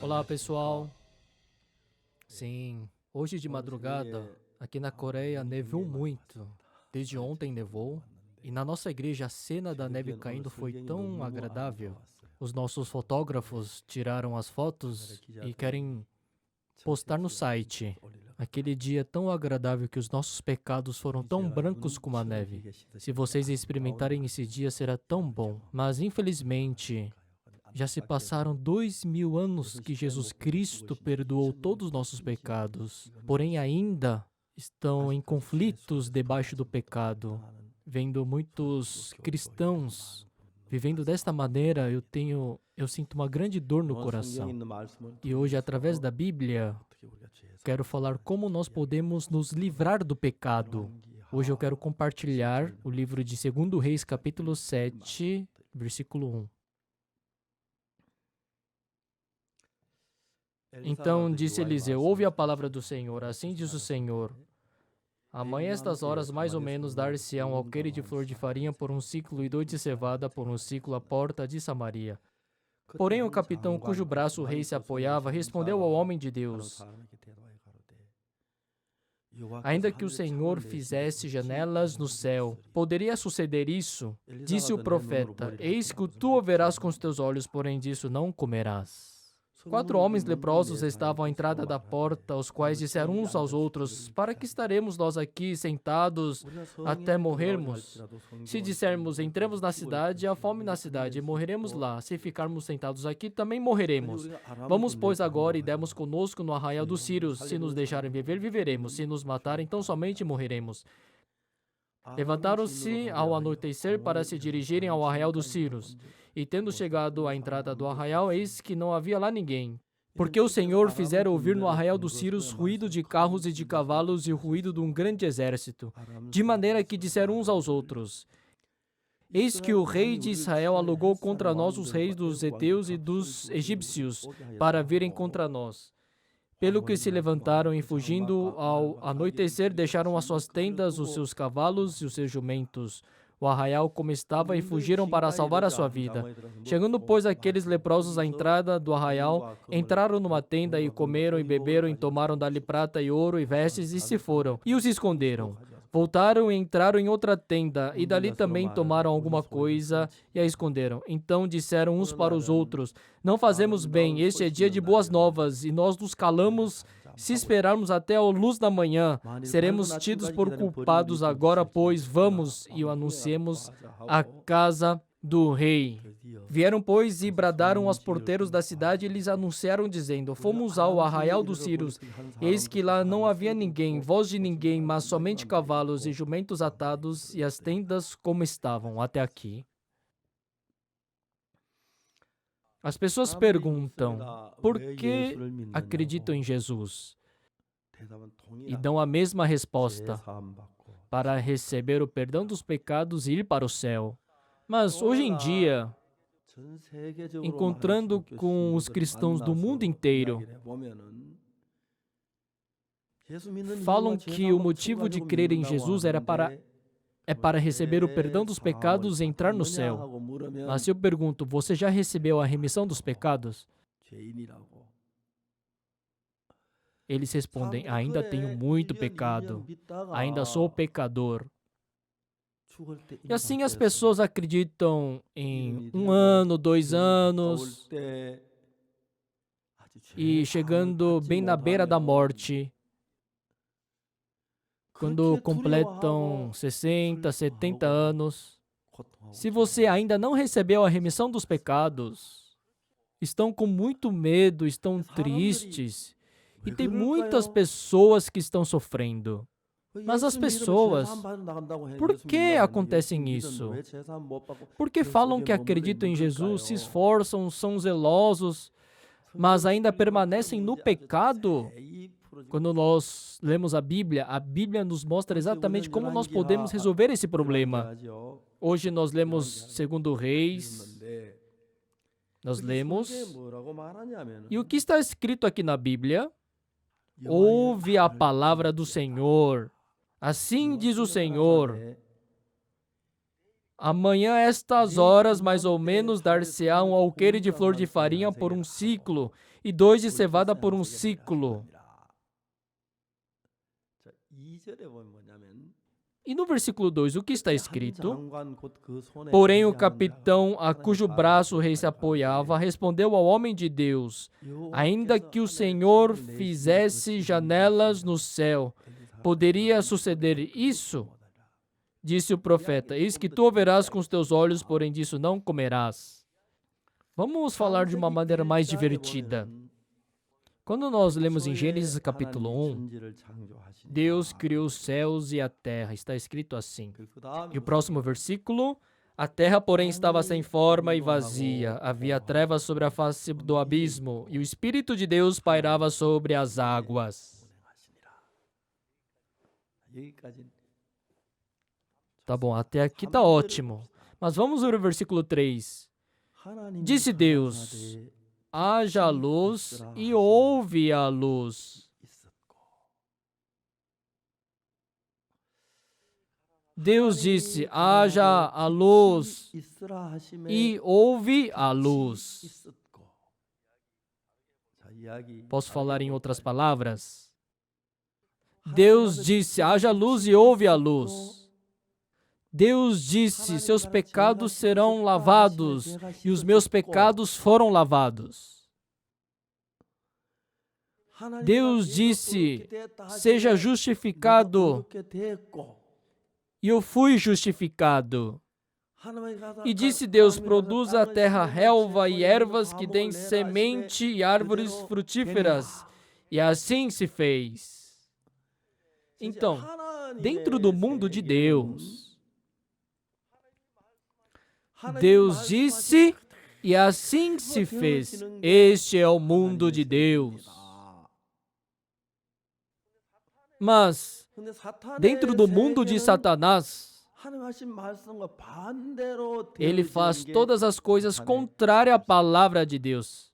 Olá, pessoal. Sim, hoje de madrugada, aqui na Coreia, nevou muito. Desde ontem nevou. E na nossa igreja, a cena da neve caindo foi tão agradável. Os nossos fotógrafos tiraram as fotos e querem postar no site. Aquele dia tão agradável que os nossos pecados foram tão brancos como a neve. Se vocês experimentarem esse dia, será tão bom. Mas, infelizmente, já se passaram 2000 anos que Jesus Cristo perdoou todos os nossos pecados, porém ainda estão em conflitos debaixo do pecado. Vendo muitos cristãos vivendo desta maneira, eu sinto uma grande dor no coração. E hoje, através da Bíblia, quero falar como nós podemos nos livrar do pecado. Hoje eu quero compartilhar o livro de 2 Reis, capítulo 7, versículo 1. Então disse Eliseu: ouve a palavra do Senhor, assim diz o Senhor. Amanhã, estas horas, mais ou menos, dar-se-ão alqueire de flor de farinha por um ciclo e 2 de cevada por um ciclo à porta de Samaria. Porém, o capitão, cujo braço o rei se apoiava, respondeu ao homem de Deus: ainda que o Senhor fizesse janelas no céu, poderia suceder isso? Disse o profeta: eis que tu o verás com os teus olhos, porém disso não comerás. 4 homens leprosos estavam à entrada da porta, os quais disseram uns aos outros: para que estaremos nós aqui sentados até morrermos? Se dissermos: entremos na cidade, há fome na cidade, e morreremos lá. Se ficarmos sentados aqui, também morreremos. Vamos, pois, agora e demos conosco no arraial dos Sírios. Se nos deixarem viver, viveremos. Se nos matarem, então somente morreremos. Levantaram-se ao anoitecer para se dirigirem ao arraial dos Sírios. E tendo chegado à entrada do arraial, eis que não havia lá ninguém. Porque o Senhor fizera ouvir no arraial dos Sírios ruído de carros e de cavalos e o ruído de um grande exército. De maneira que disseram uns aos outros: eis que o rei de Israel alugou contra nós os reis dos heteus e dos egípcios, para virem contra nós. Pelo que se levantaram e, fugindo ao anoitecer, deixaram as suas tendas, os seus cavalos e os seus jumentos, o arraial como estava, e fugiram para salvar a sua vida. Chegando, pois, aqueles leprosos à entrada do arraial, entraram numa tenda e comeram e beberam e tomaram dali prata e ouro e vestes e se foram, e os esconderam. Voltaram e entraram em outra tenda, e dali também tomaram alguma coisa e a esconderam. Então disseram uns para os outros: não fazemos bem, este é dia de boas novas, e nós nos calamos. Se esperarmos até a luz da manhã, seremos tidos por culpados. Agora, pois, vamos e o anunciemos à casa do rei. Vieram, pois, e bradaram aos porteiros da cidade e lhes anunciaram, dizendo: fomos ao arraial dos Sírios, eis que lá não havia ninguém, voz de ninguém, mas somente cavalos e jumentos atados, e as tendas como estavam. Até aqui. As pessoas perguntam: por que acreditam em Jesus? E dão a mesma resposta: para receber o perdão dos pecados e ir para o céu. Mas hoje em dia, encontrando com os cristãos do mundo inteiro, falam que o motivo de crer em Jesus é para receber o perdão dos pecados e entrar no céu. Mas eu pergunto: você já recebeu a remissão dos pecados? Eles respondem: ainda tenho muito pecado, ainda sou pecador. E assim as pessoas acreditam em 1 ano, 2 anos, e chegando bem na beira da morte, quando completam 60, 70 anos, se você ainda não recebeu a remissão dos pecados, estão com muito medo, estão tristes, e tem muitas pessoas que estão sofrendo. Mas as pessoas, por que acontecem isso? Porque falam que acreditam em Jesus, se esforçam, são zelosos, mas ainda permanecem no pecado? Quando nós lemos a Bíblia nos mostra exatamente como nós podemos resolver esse problema. Hoje nós lemos 2 Reis, nós lemos, e o que está escrito aqui na Bíblia? Ouve a palavra do Senhor. Assim diz o Senhor: Amanhã, estas horas, mais ou menos, dar-se-á um alqueire de flor de farinha por um ciclo, e 2 de cevada por um ciclo. E no versículo 2, o que está escrito? Porém, o capitão, a cujo braço o rei se apoiava, respondeu ao homem de Deus: ainda que o Senhor fizesse janelas no céu, poderia suceder isso? Disse o profeta: eis que tu o verás com os teus olhos, porém disso não comerás. Vamos falar de uma maneira mais divertida. Quando nós lemos em Gênesis capítulo 1, Deus criou os céus e a terra. Está escrito assim. E o próximo versículo: a terra, porém, estava sem forma e vazia. Havia trevas sobre a face do abismo, e o Espírito de Deus pairava sobre as águas. Tá bom, até aqui tá ótimo. Mas vamos ver o versículo 3. Disse Deus: haja luz, e houve a luz. Deus disse: haja a luz, e houve a luz. Posso falar em outras palavras? Deus disse: haja luz e houve a luz. Deus disse: seus pecados serão lavados, e os meus pecados foram lavados. Deus disse: seja justificado, e eu fui justificado. E disse Deus: produza a terra relva e ervas que deem semente e árvores frutíferas. E assim se fez. Então, dentro do mundo de Deus, Deus disse e assim se fez. Este é o mundo de Deus. Mas, dentro do mundo de Satanás, ele faz todas as coisas contrárias à palavra de Deus.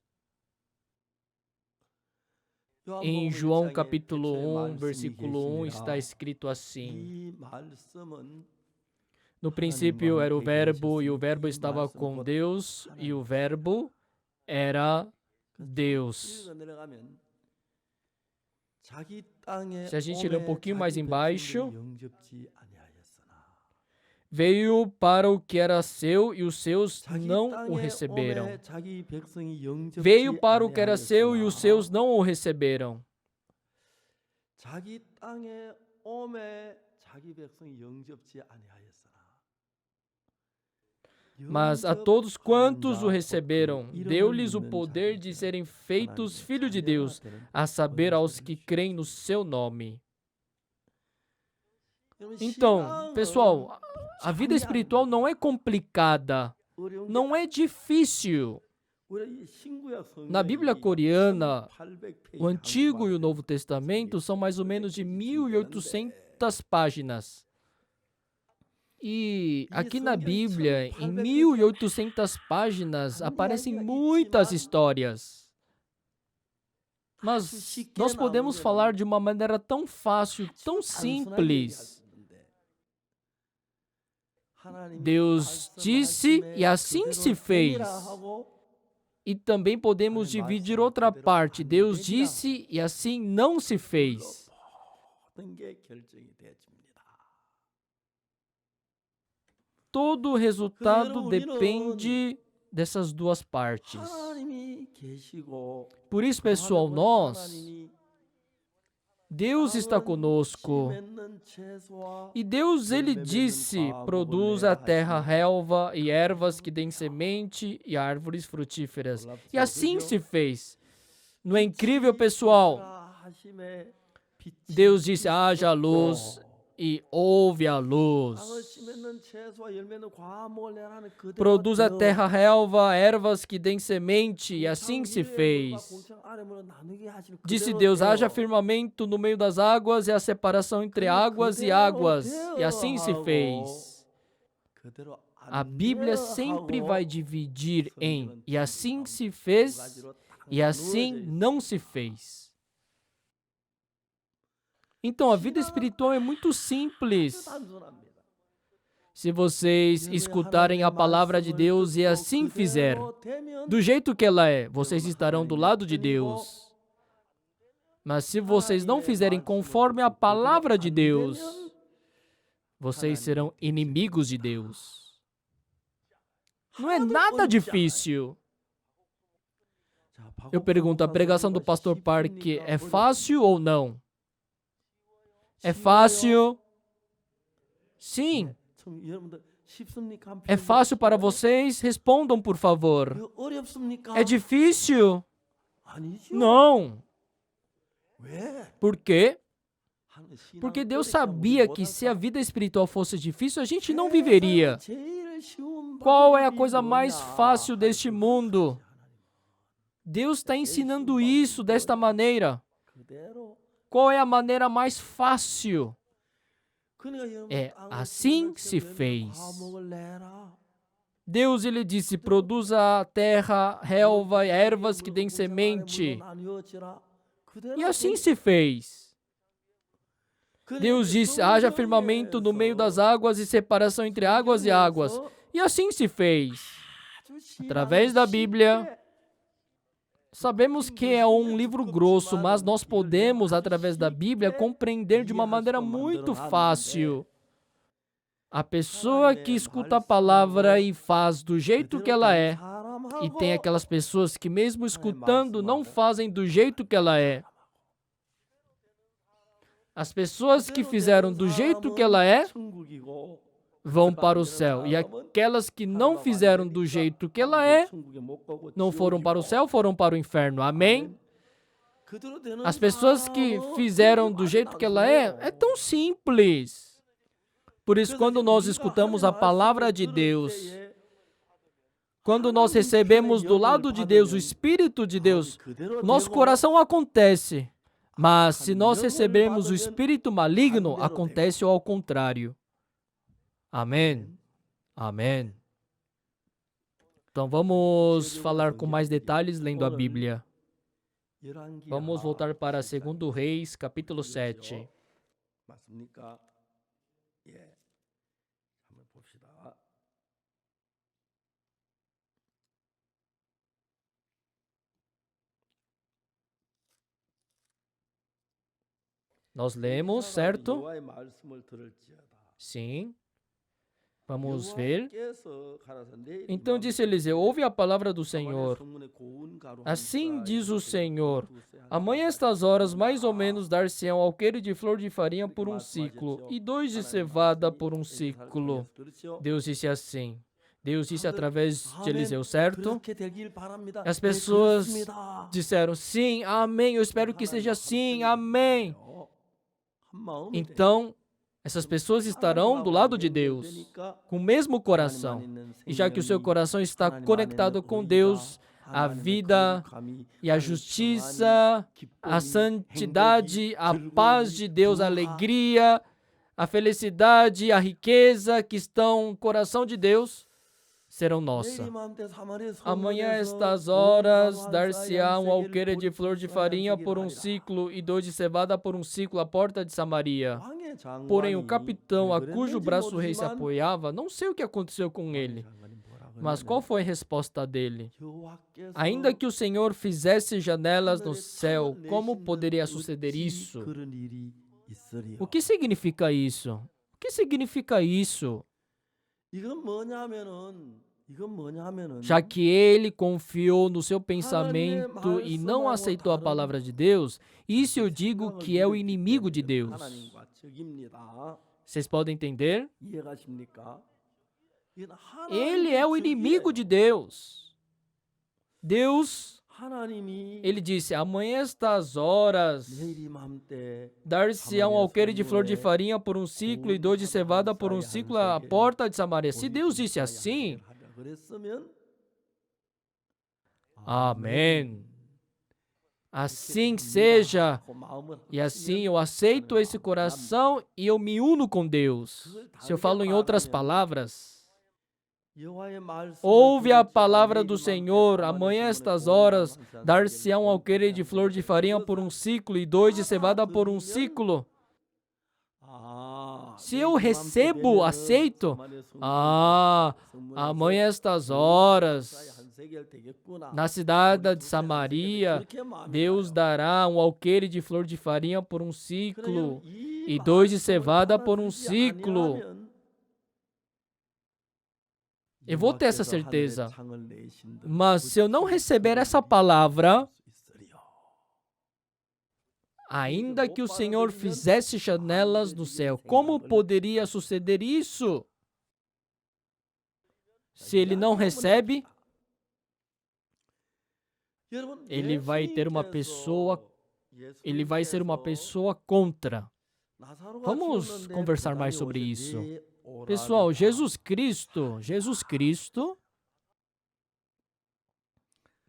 Em João capítulo 1, versículo 1, está escrito assim: no princípio era o Verbo, e o Verbo estava com Deus, e o Verbo era Deus. Se a gente ler um pouquinho mais embaixo, veio para o que era seu, e os seus não o receberam. Veio para o que era seu, e os seus não o receberam. Mas a todos quantos o receberam, deu-lhes o poder de serem feitos filhos de Deus, a saber, aos que creem no seu nome. Então, pessoal, a vida espiritual não é complicada, não é difícil. Na Bíblia coreana, o Antigo e o Novo Testamento são mais ou menos de 1.800 páginas. E aqui na Bíblia, em 1.800 páginas, aparecem muitas histórias. Mas nós podemos falar de uma maneira tão fácil, tão simples. Deus disse e assim se fez. E também podemos dividir outra parte. Deus disse e assim não se fez. Todo o resultado depende dessas duas partes. Por isso, pessoal, Deus está conosco. E Deus, ele disse: produza a terra relva e ervas que deem semente e árvores frutíferas. E assim se fez. Não é incrível, pessoal? Deus disse: haja luz, e houve a luz. Produz a terra relva, ervas que deem semente, e assim se fez. Disse Deus: haja firmamento no meio das águas, e a separação entre águas, e assim se fez. A Bíblia sempre vai dividir em e assim se fez, e assim não se fez. Então, a vida espiritual é muito simples. Se vocês escutarem a palavra de Deus e assim fizer, do jeito que ela é, vocês estarão do lado de Deus. Mas se vocês não fizerem conforme a palavra de Deus, vocês serão inimigos de Deus. Não é nada difícil. Eu pergunto, a pregação do pastor Park é fácil ou não? É fácil? Sim. É fácil para vocês? Respondam, por favor. É difícil? Não. Por quê? Porque Deus sabia que se a vida espiritual fosse difícil, a gente não viveria. Qual é a coisa mais fácil deste mundo? Deus está ensinando isso desta maneira. Qual é a maneira mais fácil? É assim se fez. Deus, ele disse, produza a terra, relva, ervas que deem semente. E assim se fez. Deus disse, haja firmamento no meio das águas e separação entre águas e águas. E assim se fez. Através da Bíblia, sabemos que é um livro grosso, mas nós podemos, através da Bíblia, compreender de uma maneira muito fácil. A pessoa que escuta a palavra e faz do jeito que ela é, e tem aquelas pessoas que mesmo escutando não fazem do jeito que ela é. As pessoas que fizeram do jeito que ela é, vão para o céu. E aquelas que não fizeram do jeito que ela é, não foram para o céu, foram para o inferno. Amém? As pessoas que fizeram do jeito que ela é tão simples. Por isso, quando nós escutamos a palavra de Deus, quando nós recebemos do lado de Deus o Espírito de Deus, nosso coração acontece. Mas se nós recebemos o espírito maligno, acontece ao contrário. Amém. Amém. Então vamos falar com mais detalhes lendo a Bíblia. Vamos voltar para 2 Reis, capítulo 7. Nós lemos, certo? Sim. Vamos ver. Então disse Eliseu, ouve a palavra do Senhor. Assim diz o Senhor, amanhã estas horas mais ou menos dar-se-ão alqueire de flor de farinha por um ciclo, e 2 de cevada por um ciclo. Deus disse assim. Deus disse através de Eliseu, certo? As pessoas disseram, sim, amém, eu espero que seja assim, amém. Então, essas pessoas estarão do lado de Deus, com o mesmo coração. E já que o seu coração está conectado com Deus, a vida e a justiça, a santidade, a paz de Deus, a alegria, a felicidade, a riqueza que estão no coração de Deus, serão nossa. Amanhã, estas horas, dar-se-á um alqueire de flor de farinha por um ciclo e 2 de cevada por um ciclo à porta de Samaria. Porém, o capitão, a cujo braço o rei se apoiava, não sei o que aconteceu com ele. Mas qual foi a resposta dele? Ainda que o Senhor fizesse janelas no céu, como poderia suceder isso? O que significa isso? O que significa isso? Já que ele confiou no seu pensamento e não aceitou a palavra de Deus, isso eu digo que é o inimigo de Deus. Vocês podem entender? Ele é o inimigo de Deus. Deus, ele disse, amanhã estas horas, dar-se-á um alqueire de flor de farinha por um ciclo e 2 de cevada por um ciclo à porta de Samaria. Se Deus disse assim, amém. Assim seja. E assim eu aceito esse coração e eu me uno com Deus. Se eu falo em outras palavras, ouve a palavra do Senhor, amanhã estas horas, dar-se-á um alqueire de flor de farinha por um ciclo e 2 de cevada por um ciclo. Se eu recebo, aceito, amanhã estas horas, na cidade de Samaria, Deus dará um alqueire de flor de farinha por um ciclo e 2 de cevada por um ciclo. Eu vou ter essa certeza. Mas se eu não receber essa palavra, ainda que o Senhor fizesse janelas no céu, como poderia suceder isso? Se ele não recebe, ele vai ser uma pessoa contra. Vamos conversar mais sobre isso. Pessoal, Jesus Cristo,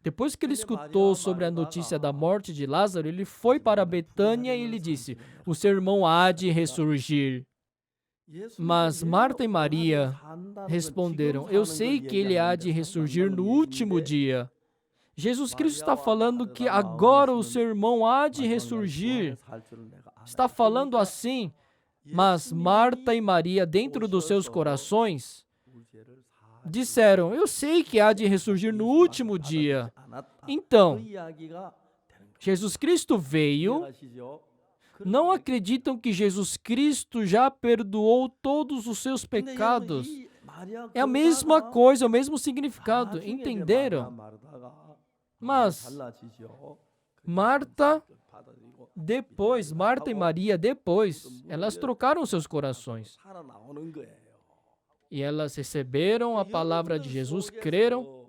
depois que ele escutou sobre a notícia da morte de Lázaro, ele foi para Betânia e ele disse: o seu irmão há de ressurgir. Mas Marta e Maria responderam: eu sei que ele há de ressurgir no último dia. Jesus Cristo está falando que agora o seu irmão há de ressurgir. Está falando assim, mas Marta e Maria, dentro dos seus corações, disseram: eu sei que há de ressurgir no último dia. Então, Jesus Cristo veio. Não acreditam que Jesus Cristo já perdoou todos os seus pecados. É a mesma coisa, o mesmo significado. Entenderam? Mas Marta e Maria, elas trocaram seus corações. E elas receberam a palavra de Jesus, creram.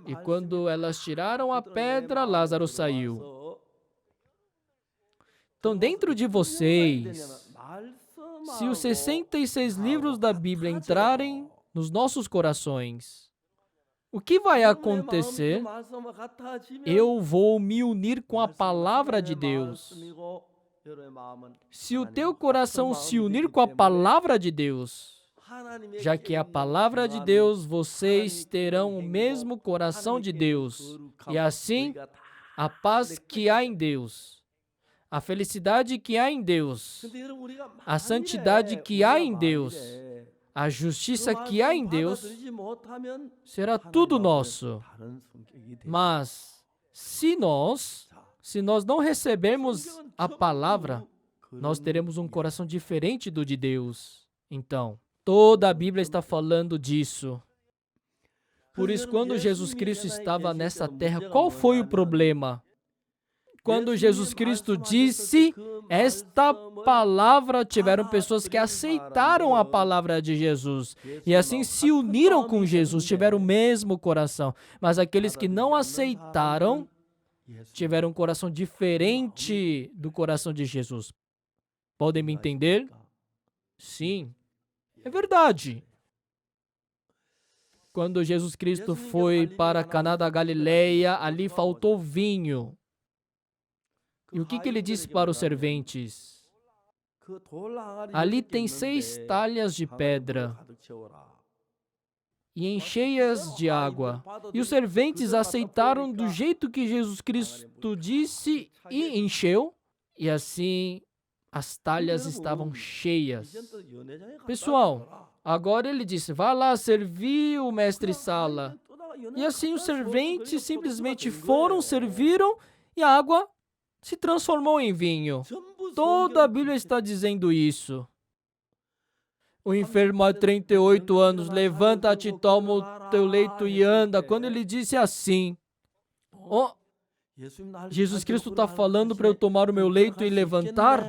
E quando elas tiraram a pedra, Lázaro saiu. Então, dentro de vocês, se os 66 livros da Bíblia entrarem nos nossos corações, o que vai acontecer? Eu vou me unir com a palavra de Deus. Se o teu coração se unir com a palavra de Deus, já que é a palavra de Deus, vocês terão o mesmo coração de Deus. E assim, a paz que há em Deus, a felicidade que há em Deus, a santidade que há em Deus, a justiça que há em Deus, será tudo nosso. Mas, se nós não recebermos a palavra, nós teremos um coração diferente do de Deus. Então, toda a Bíblia está falando disso. Por isso, quando Jesus Cristo estava nessa terra, qual foi o problema? Quando Jesus Cristo disse esta palavra, tiveram pessoas que aceitaram a palavra de Jesus e assim se uniram com Jesus, tiveram o mesmo coração. Mas aqueles que não aceitaram, tiveram um coração diferente do coração de Jesus. Podem me entender? Sim, é verdade. Quando Jesus Cristo foi para Caná da Galileia, ali faltou vinho. E o que ele disse para os serventes? Ali tem 6 talhas de pedra e encheias de água. E os serventes aceitaram do jeito que Jesus Cristo disse e encheu. E assim as talhas estavam cheias. Pessoal, agora ele disse: vá lá servir o mestre-sala. E assim os serventes simplesmente foram, serviram e a água se transformou em vinho. Toda a Bíblia está dizendo isso. O enfermo há 38 anos, levanta-te, toma o teu leito e anda. Quando ele disse assim, Jesus Cristo está falando para eu tomar o meu leito e levantar?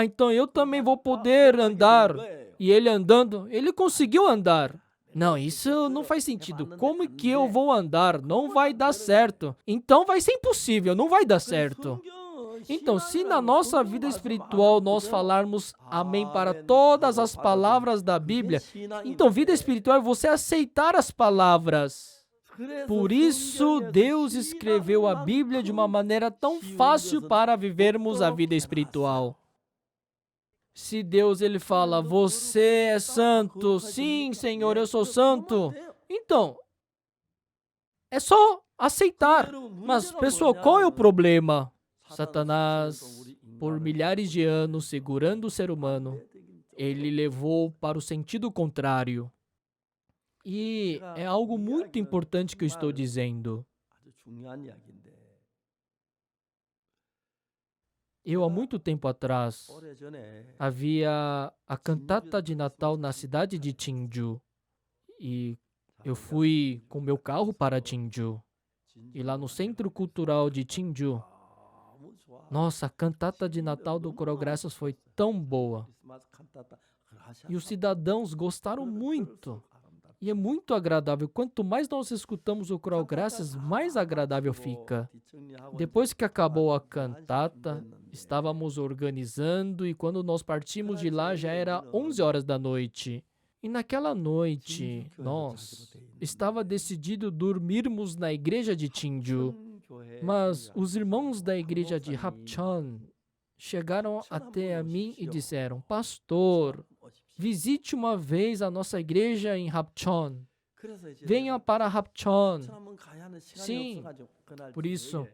Então eu também vou poder andar. E ele andando, ele conseguiu andar. Não, isso não faz sentido. Como é que eu vou andar? Não vai dar certo. Então vai ser impossível, não vai dar certo. Então, se na nossa vida espiritual nós falarmos amém para todas as palavras da Bíblia, então vida espiritual é você aceitar as palavras. Por isso, Deus escreveu a Bíblia de uma maneira tão fácil para vivermos a vida espiritual. Se Deus ele fala, você é santo, sim, Senhor, eu sou santo, então, é só aceitar. Mas, pessoal, qual é o problema? Satanás por milhares de anos segurando o ser humano, ele levou para o sentido contrário. E é algo muito importante que eu estou dizendo. Eu, há muito tempo atrás, havia a cantata de Natal na cidade de Jinju. E eu fui com meu carro para Jinju. E lá no Centro Cultural de Jinju, nossa, a cantata de Natal do Corograças foi tão boa. E os cidadãos gostaram muito. E é muito agradável. Quanto mais nós escutamos o Corograças, mais agradável fica. Depois que acabou a cantata, estávamos organizando e quando nós partimos de lá já era 11 horas da noite. E naquela noite, nós estava decidido dormirmos na igreja de Jinju. Mas os irmãos da igreja de Hapcheon chegaram até a mim e disseram: Pastor, visite uma vez a nossa igreja em Hapcheon. Venha para Hapcheon. Sim, por isso,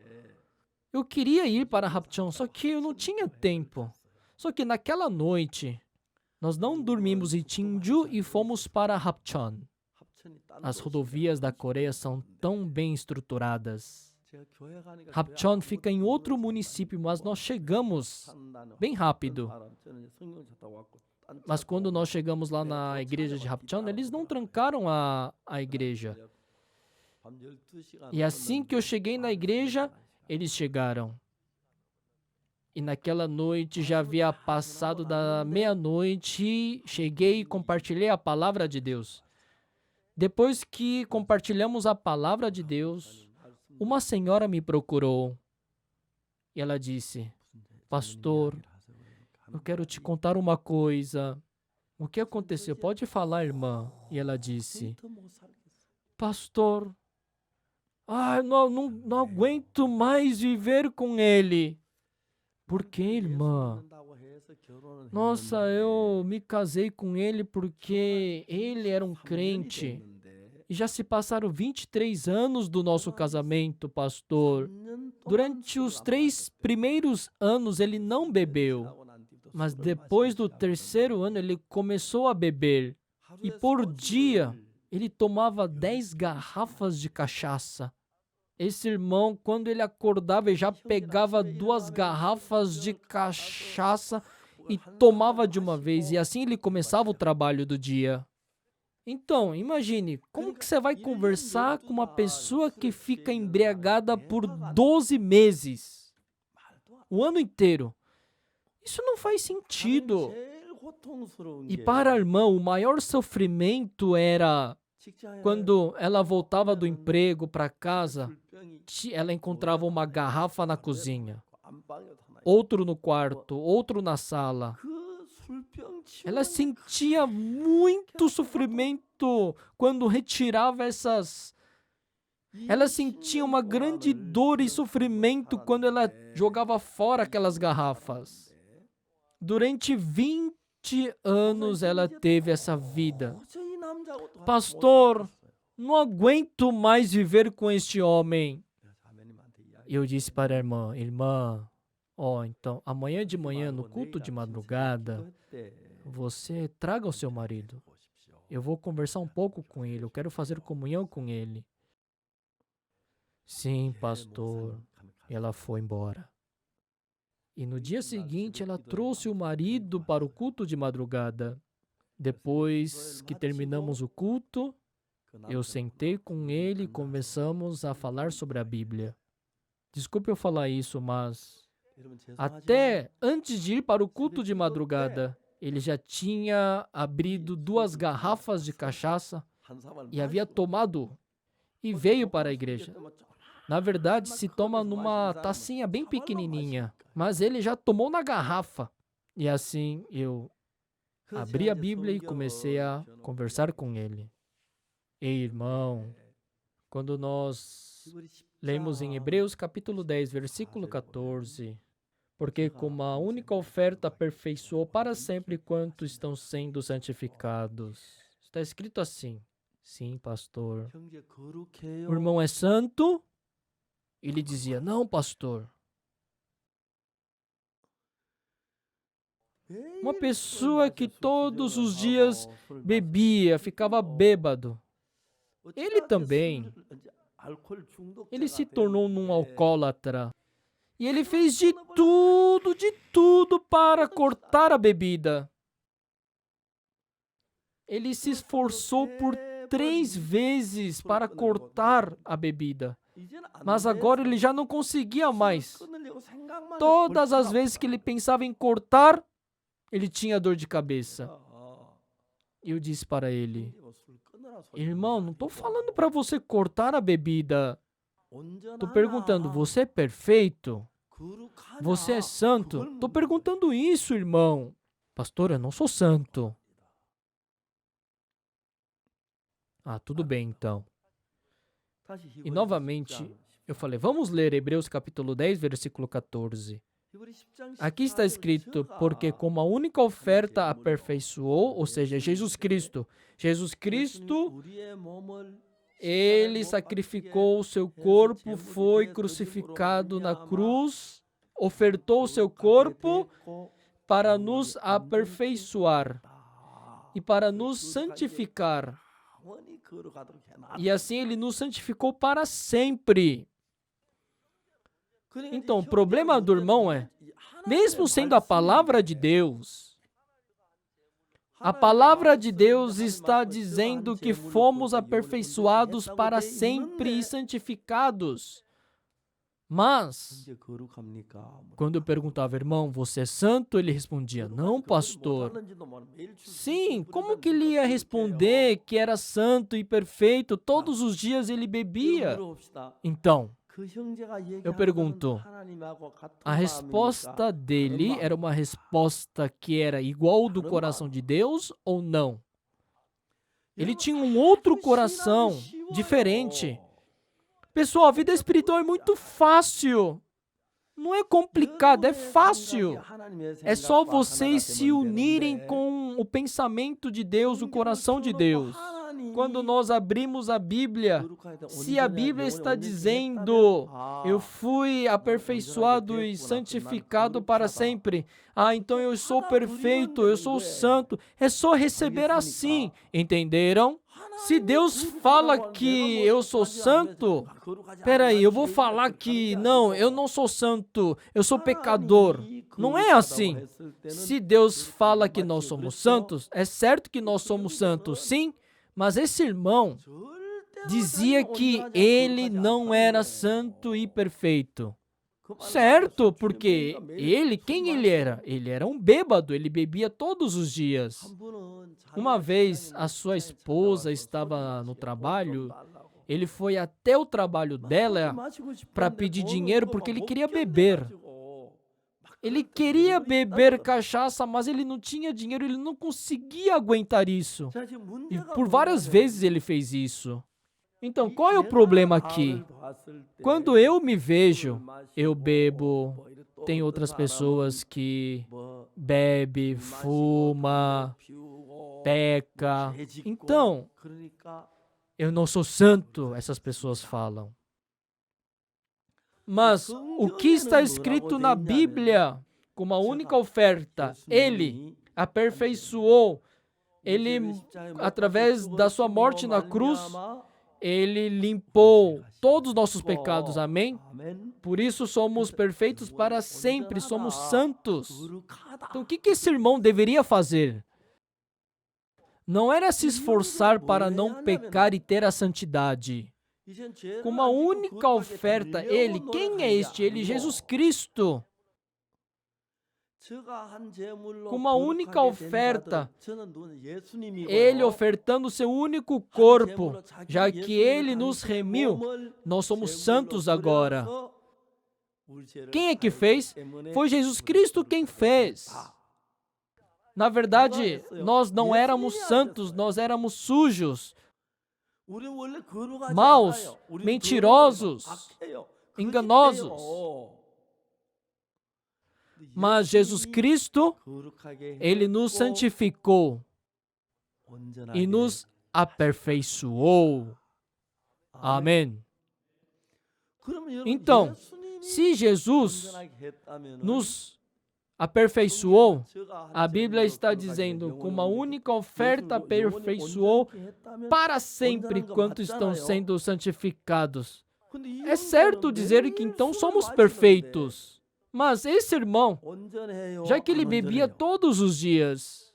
eu queria ir para Hapcheon, só que eu não tinha tempo. Só que naquela noite, nós não dormimos em Jinju e fomos para Hapcheon. As rodovias da Coreia são tão bem estruturadas. Hapcheon fica em outro município, mas nós chegamos bem rápido. Mas quando nós chegamos lá na igreja de Hapcheon, eles não trancaram a igreja. E assim que eu cheguei na igreja, eles chegaram. E naquela noite já havia passado da meia-noite, cheguei e compartilhei a palavra de Deus. Depois que compartilhamos a palavra de Deus, uma senhora me procurou e ela disse: Pastor, eu quero te contar uma coisa. O que aconteceu? Pode falar, irmã. E ela disse: Pastor, não aguento mais viver com ele. Por que, irmã? Nossa, eu me casei com ele porque ele era um crente. E já se passaram 23 anos do nosso casamento, pastor. Durante os 3 primeiros anos ele não bebeu. Mas depois do 3º ano ele começou a beber. E por dia ele tomava 10 garrafas de cachaça. Esse irmão, quando ele acordava, ele já pegava 2 garrafas de cachaça e tomava de uma vez. E assim ele começava o trabalho do dia. Então, imagine, como que você vai conversar com uma pessoa que fica embriagada por 12 meses? O ano inteiro. Isso não faz sentido. E para a irmã, o maior sofrimento era quando ela voltava do emprego para casa, ela encontrava uma garrafa na cozinha, outro no quarto, outro na sala. Ela sentia muito sofrimento quando retirava essas. Ela sentia uma grande dor e sofrimento quando ela jogava fora aquelas garrafas. Durante 20 anos ela teve essa vida. Pastor, não aguento mais viver com este homem. Eu disse para a irmã, então, amanhã de manhã, no culto de madrugada, você traga o seu marido. Eu vou conversar um pouco com ele, eu quero fazer comunhão com ele. Sim, pastor. Ela foi embora. E no dia seguinte, ela trouxe o marido para o culto de madrugada. Depois que terminamos o culto, eu sentei com ele e começamos a falar sobre a Bíblia. Desculpe eu falar isso, mas até antes de ir para o culto de madrugada, ele já tinha abrido 2 garrafas de cachaça e havia tomado e veio para a igreja. Na verdade, se toma numa tacinha bem pequenininha, mas ele já tomou na garrafa. E assim eu abri a Bíblia e comecei a conversar com ele. Ei, irmão, quando nós lemos em Hebreus capítulo 10, versículo 14, porque como a única oferta aperfeiçoou para sempre quanto estão sendo santificados. Está escrito assim. Sim, pastor. O irmão é santo? Ele dizia, não, pastor. Uma pessoa que todos os dias bebia, ficava bêbado. Ele também, ele se tornou um alcoólatra. E ele fez de tudo para cortar a bebida. Ele se esforçou por 3 vezes para cortar a bebida. Mas agora ele já não conseguia mais. Todas as vezes que ele pensava em cortar, ele tinha dor de cabeça. Eu disse para ele: irmão, não estou falando para você cortar a bebida. Estou perguntando, você é perfeito? Você é santo? Estou perguntando isso, irmão. Pastor, eu não sou santo. Tudo bem então. E novamente, eu falei, vamos ler Hebreus capítulo 10, versículo 14. Aqui está escrito, porque como a única oferta aperfeiçoou, ou seja, Jesus Cristo, ele sacrificou o seu corpo, foi crucificado na cruz, ofertou o seu corpo para nos aperfeiçoar e para nos santificar. E assim ele nos santificou para sempre. Então, o problema do irmão é, mesmo sendo a palavra de Deus, a palavra de Deus está dizendo que fomos aperfeiçoados para sempre e santificados. Mas, quando eu perguntava, irmão, você é santo? Ele respondia, não, pastor. Sim, como que ele ia responder que era santo e perfeito? Todos os dias ele bebia. Então, eu pergunto, a resposta dele era uma resposta que era igual do coração de Deus ou não? Ele tinha um outro coração, diferente. Pessoal, a vida espiritual é muito fácil. Não é complicado, é fácil. É só vocês se unirem com o pensamento de Deus, o coração de Deus. Quando nós abrimos a Bíblia, se a Bíblia está dizendo, eu fui aperfeiçoado e santificado para sempre, então eu sou perfeito, eu sou santo, é só receber assim, entenderam? Se Deus fala que eu sou santo, peraí, eu vou falar que não, eu não sou santo, eu sou pecador. Não é assim. Se Deus fala que nós somos santos, é certo que nós somos santos, sim, mas esse irmão dizia que ele não era santo e perfeito. Certo, porque quem ele era? Ele era um bêbado, ele bebia todos os dias. Uma vez a sua esposa estava no trabalho, ele foi até o trabalho dela para pedir dinheiro porque ele queria beber. Ele queria beber cachaça, mas ele não tinha dinheiro, ele não conseguia aguentar isso. E por várias vezes ele fez isso. Então, qual é o problema aqui? Quando eu me vejo, eu bebo, tem outras pessoas que bebe, fuma, peca. Então, eu não sou santo, essas pessoas falam. Mas o que está escrito na Bíblia como a única oferta, ele aperfeiçoou, ele, através da sua morte na cruz, ele limpou todos os nossos pecados, amém? Por isso somos perfeitos para sempre, somos santos. Então o que esse irmão deveria fazer? Não era se esforçar para não pecar e ter a santidade. Com uma única oferta, quem é este? Ele, Jesus Cristo. Com uma única oferta, ele ofertando seu único corpo, já que ele nos remiu, nós somos santos agora. Quem é que fez? Foi Jesus Cristo quem fez. Na verdade, nós não éramos santos, nós éramos sujos, maus, mentirosos, enganosos. Mas Jesus Cristo, ele nos santificou e nos aperfeiçoou. Amém. Então, se Jesus nos aperfeiçoou, a Bíblia está dizendo, com uma única oferta aperfeiçoou para sempre quanto estão sendo santificados. É certo dizer que então somos perfeitos. Mas esse irmão, já que ele bebia todos os dias,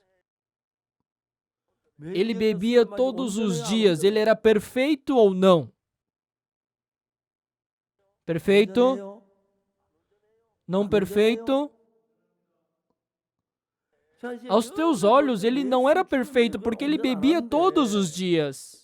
ele bebia todos os dias, ele era perfeito ou não? Perfeito? Não perfeito? Aos teus olhos, ele não era perfeito porque ele bebia todos os dias.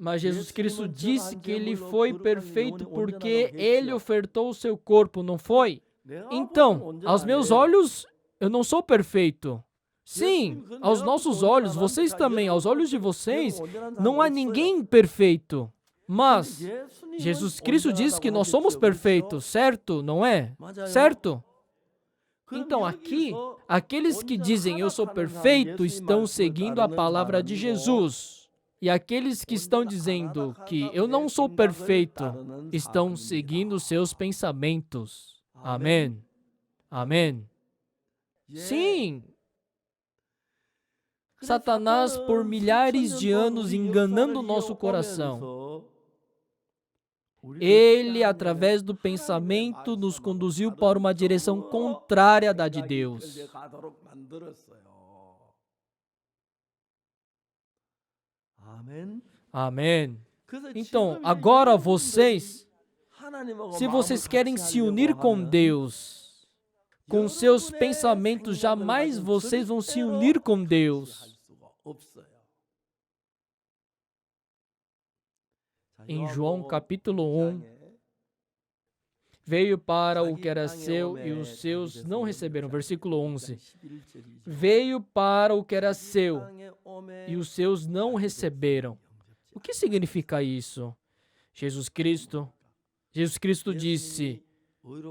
Mas Jesus Cristo disse que ele foi perfeito porque ele ofertou o seu corpo, não foi? Então, aos meus olhos, eu não sou perfeito. Sim, aos nossos olhos, vocês também, aos olhos de vocês, não há ninguém perfeito. Mas Jesus Cristo diz que nós somos perfeitos, certo? Não é? Certo? Então aqui, aqueles que dizem eu sou perfeito estão seguindo a palavra de Jesus. E aqueles que estão dizendo que eu não sou perfeito estão seguindo seus pensamentos. Amém. Amém. Sim. Satanás, por milhares de anos, enganando o nosso coração. Ele, através do pensamento, nos conduziu para uma direção contrária da de Deus. Amém. Então, agora vocês, se vocês querem se unir com Deus, com seus pensamentos, jamais vocês vão se unir com Deus. Em João capítulo 1, veio para o que era seu e os seus não receberam. Versículo 11. Veio para o que era seu e os seus não receberam. O que significa isso? Jesus Cristo disse,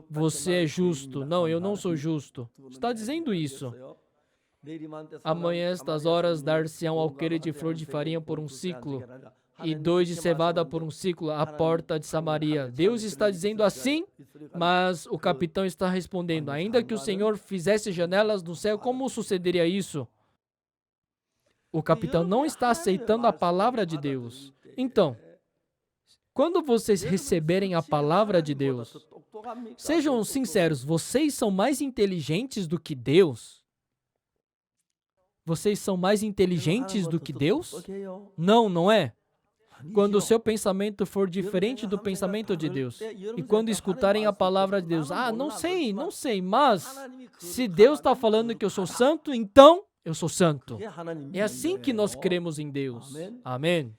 você é justo. Não, eu não sou justo. Está dizendo isso. Amanhã, estas horas, dar-se-ão alqueire de flor de farinha por um ciclo e 2 de cevada por um ciclo à porta de Samaria. Deus está dizendo assim, mas o capitão está respondendo, ainda que o Senhor fizesse janelas no céu, como sucederia isso? O capitão não está aceitando a palavra de Deus. Então, quando vocês receberem a palavra de Deus, sejam sinceros, vocês são mais inteligentes do que Deus? Vocês são mais inteligentes do que Deus? Não, não é? Quando o seu pensamento for diferente do pensamento de Deus, e quando escutarem a palavra de Deus, não sei, mas se Deus está falando que eu sou santo, então eu sou santo. É assim que nós cremos em Deus. Amém.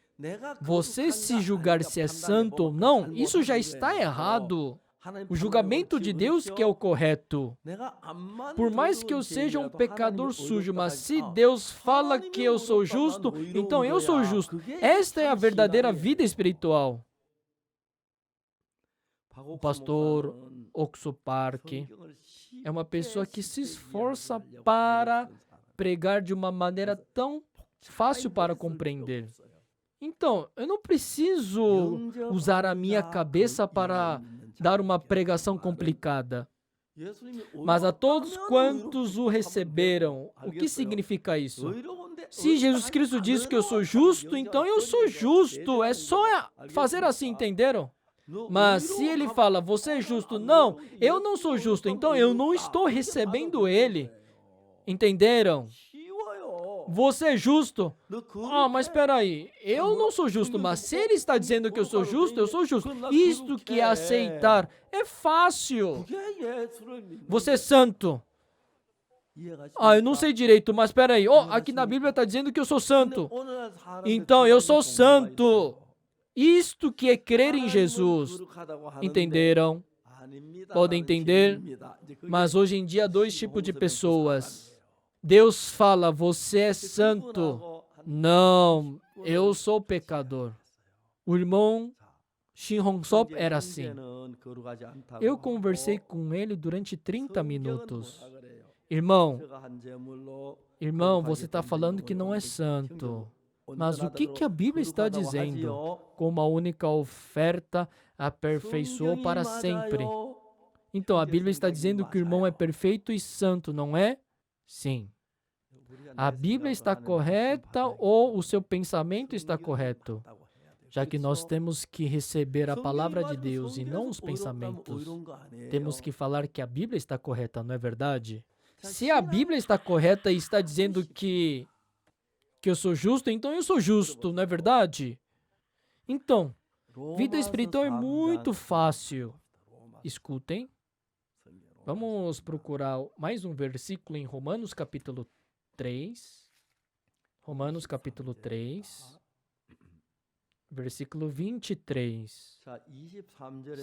Você se julgar se é santo ou não, isso já está errado. O julgamento de Deus que é o correto. Por mais que eu seja um pecador sujo, mas se Deus fala que eu sou justo, então eu sou justo. Esta é a verdadeira vida espiritual. O pastor Oxo Park é uma pessoa que se esforça para pregar de uma maneira tão fácil para compreender. Então, eu não preciso usar a minha cabeça para dar uma pregação complicada. Mas a todos quantos o receberam, o que significa isso? Se Jesus Cristo diz que eu sou justo, então eu sou justo. É só fazer assim, entenderam? Mas se ele fala, você é justo, não, eu não sou justo, então eu não estou recebendo ele. Entenderam? Você é justo? Mas espera aí, eu não sou justo, mas se ele está dizendo que eu sou justo, eu sou justo. Isto que é aceitar é fácil. Você é santo. Eu não sei direito, mas espera aí. Aqui na Bíblia está dizendo que eu sou santo. Então, eu sou santo. Isto que é crer em Jesus. Entenderam? Podem entender? Mas hoje em dia há 2 tipos de pessoas. Deus fala, você é santo. Não, eu sou pecador. O irmão Shin Hong-sop era assim. Eu conversei com ele durante 30 minutos. Irmão, você está falando que não é santo. Mas o que a Bíblia está dizendo? Com uma única oferta, aperfeiçoou para sempre. Então, a Bíblia está dizendo que o irmão é perfeito e santo, não é? Sim. A Bíblia está correta ou o seu pensamento está correto? Já que nós temos que receber a palavra de Deus e não os pensamentos, temos que falar que a Bíblia está correta, não é verdade? Se a Bíblia está correta e está dizendo que eu sou justo, então eu sou justo, não é verdade? Então, vida espiritual é muito fácil. Escutem. Vamos procurar mais um versículo em Romanos capítulo 3. Romanos capítulo 3, versículo 23.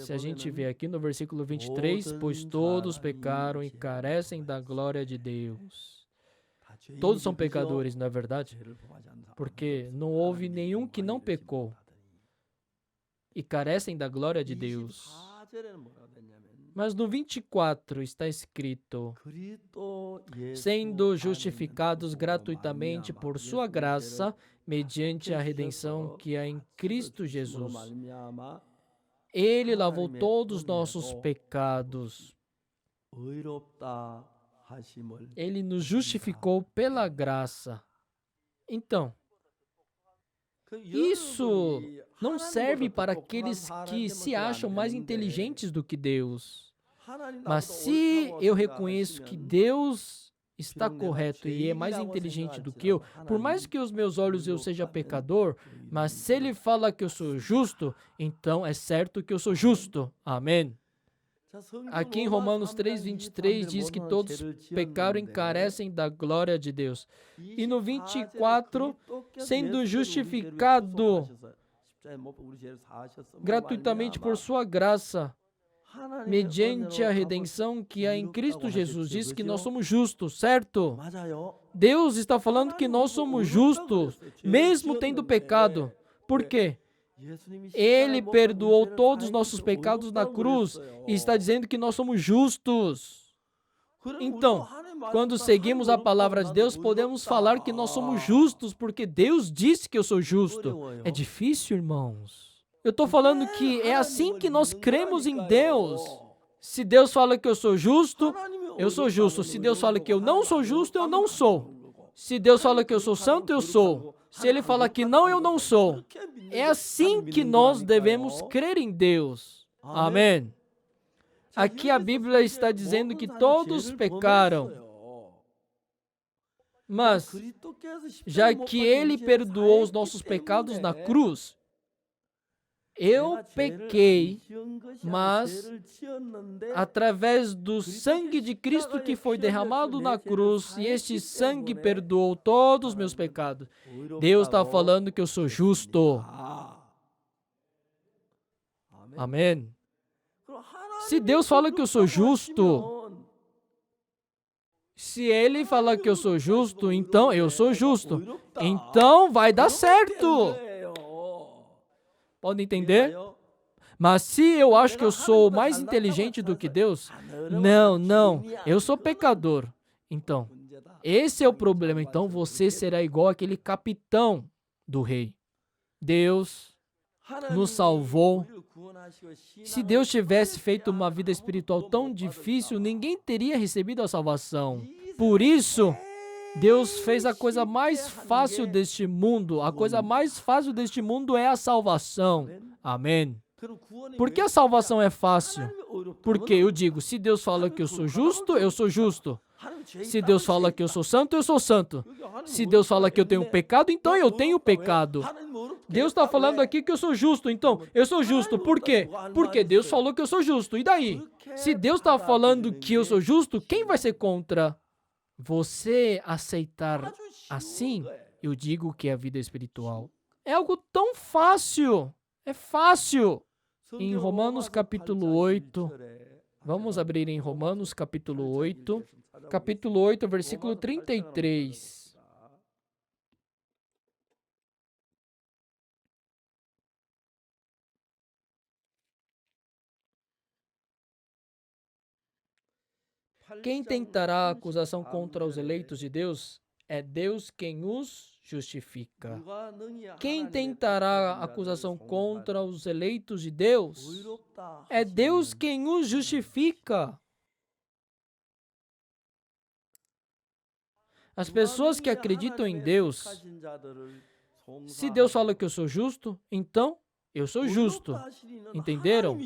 Se a gente vê aqui no versículo 23, pois todos pecaram e carecem da glória de Deus. Todos são pecadores, não é verdade? Porque não houve nenhum que não pecou e carecem da glória de Deus. Mas no 24 está escrito: sendo justificados gratuitamente por sua graça, mediante a redenção que há em Cristo Jesus. Ele lavou todos os nossos pecados. Ele nos justificou pela graça. Então, isso não serve para aqueles que se acham mais inteligentes do que Deus. Mas se eu reconheço que Deus está correto e é mais inteligente do que eu, por mais que aos meus olhos eu seja pecador, mas se Ele fala que eu sou justo, então é certo que eu sou justo. Amém. Aqui em Romanos 3:23 diz que todos pecaram e carecem da glória de Deus. E no 24, sendo justificado gratuitamente por sua graça, mediante a redenção que há em Cristo Jesus, diz que nós somos justos, certo? Deus está falando que nós somos justos, mesmo tendo pecado. Por quê? Ele perdoou todos os nossos pecados na cruz e está dizendo que nós somos justos. Então, quando seguimos a palavra de Deus, podemos falar que nós somos justos porque Deus disse que eu sou justo. É difícil, irmãos. Eu estou falando que é assim que nós cremos em Deus. Se Deus fala que eu sou justo, eu sou justo. Se Deus fala que eu não sou justo, eu não sou. Se Deus fala que eu sou santo, eu sou. Se Ele fala que não, eu não sou. É assim que nós devemos crer em Deus. Amém. Aqui a Bíblia está dizendo que todos pecaram. Mas, já que Ele perdoou os nossos pecados na cruz, eu pequei, mas através do sangue de Cristo que foi derramado na cruz, e este sangue perdoou todos os meus pecados. Deus está falando que eu sou justo. Amém. Se Deus fala que eu sou justo, se Ele fala que eu sou justo, então eu sou justo. Então vai dar certo. Pode entender? Mas se eu acho que eu sou mais inteligente do que Deus, não, eu sou pecador. Então, esse é o problema. Então você será igual aquele capitão do rei. Deus nos salvou. Se Deus tivesse feito uma vida espiritual tão difícil, ninguém teria recebido a salvação. Por isso, Deus fez a coisa mais fácil deste mundo. A coisa mais fácil deste mundo é a salvação. Amém. Por que a salvação é fácil? Porque eu digo, se Deus fala que eu sou justo, eu sou justo. Se Deus fala que eu sou santo, eu sou santo. Se Deus fala que eu tenho pecado, então eu tenho pecado. Deus está falando aqui que eu sou justo, então eu sou justo. Por quê? Porque Deus falou que eu sou justo. E daí? Se Deus está falando que eu sou justo, quem vai ser contra? Você aceitar assim, eu digo que é a vida espiritual. É algo tão fácil. É fácil. Em Romanos capítulo 8, vamos abrir em Romanos capítulo 8, versículo 33. Quem tentará acusação contra os eleitos de Deus? É Deus quem os justifica. Quem tentará acusação contra os eleitos de Deus? É Deus quem os justifica. As pessoas que acreditam em Deus, se Deus fala que eu sou justo, então eu sou justo. Entenderam?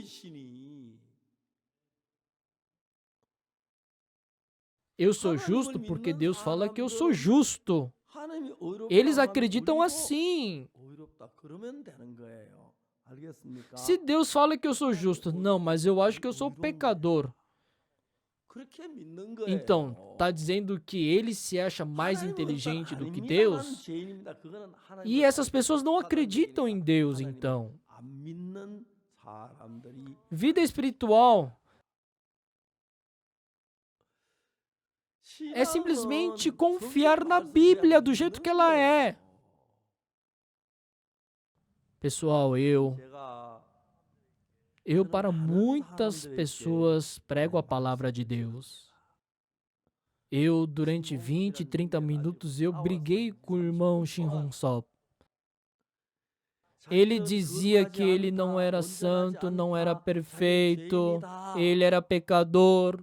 Eu sou justo porque Deus fala que eu sou justo. Eles acreditam assim. Se Deus fala que eu sou justo, não, mas eu acho que eu sou pecador. Então, está dizendo que ele se acha mais inteligente do que Deus? E essas pessoas não acreditam em Deus, então. Vida espiritual é simplesmente confiar na Bíblia do jeito que ela é. Pessoal, eu para muitas pessoas prego a palavra de Deus. Durante 20, 30 minutos, eu briguei com o irmão Shin Hong Sop. Ele dizia que ele não era santo, não era perfeito, ele era pecador.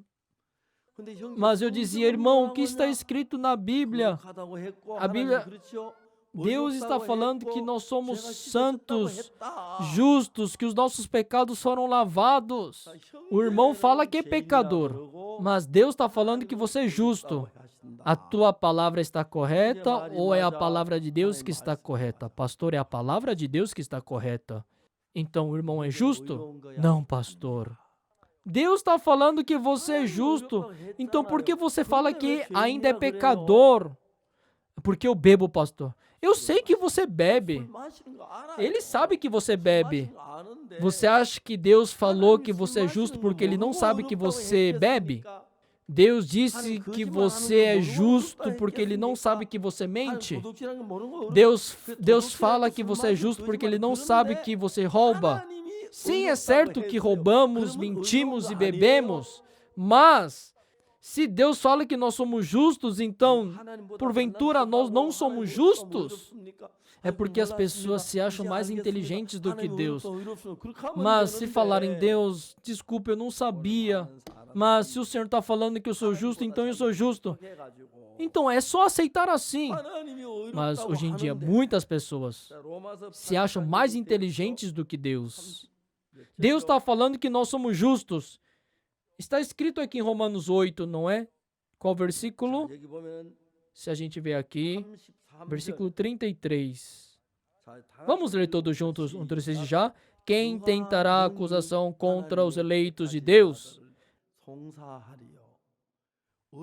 Mas eu dizia, irmão, o que está escrito na Bíblia? A Bíblia, Deus está falando que nós somos santos, justos, que os nossos pecados foram lavados. O irmão fala que é pecador, mas Deus está falando que você é justo. A tua palavra está correta ou é a palavra de Deus que está correta? Pastor, é a palavra de Deus que está correta. Então o irmão é justo? Não, pastor. Deus está falando que você é justo. Então por que você fala que ainda é pecador? Porque eu bebo, pastor. Eu sei que você bebe. Ele sabe que você bebe. Você acha que Deus falou que você é justo porque ele não sabe que você bebe? Deus disse que você é justo porque ele não sabe que você mente? Deus fala que você é justo porque ele não sabe que você rouba? Sim, é certo que roubamos, mentimos e bebemos, mas se Deus fala que nós somos justos, então, porventura, nós não somos justos? É porque as pessoas se acham mais inteligentes do que Deus. Mas se falarem, Deus, desculpa, eu não sabia. Mas se o Senhor está falando que eu sou justo, então eu sou justo. Então é só aceitar assim. Mas hoje em dia, muitas pessoas se acham mais inteligentes do que Deus. Deus está falando que nós somos justos. Está escrito aqui em Romanos 8, não é? Qual versículo? Se a gente ver aqui, versículo 33. Vamos ler todos juntos, um trecho já. Quem tentará acusação contra os eleitos de Deus?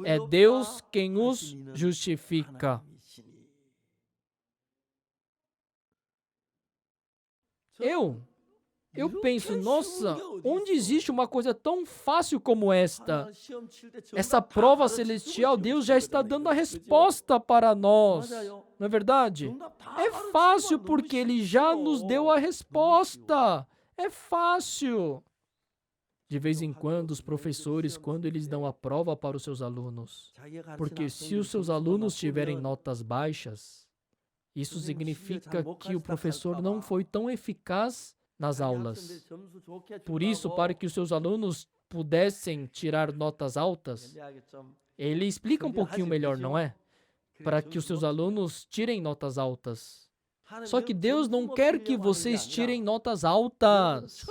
É Deus quem os justifica. Eu penso, nossa, onde existe uma coisa tão fácil como esta? Essa prova celestial, Deus já está dando a resposta para nós. Não é verdade? É fácil porque Ele já nos deu a resposta. É fácil. De vez em quando, os professores, quando eles dão a prova para os seus alunos, porque se os seus alunos tiverem notas baixas, isso significa que o professor não foi tão eficaz nas aulas. Por isso, para que os seus alunos pudessem tirar notas altas, ele explica um pouquinho melhor, não é? Para que os seus alunos tirem notas altas. Só que Deus não quer que vocês tirem notas altas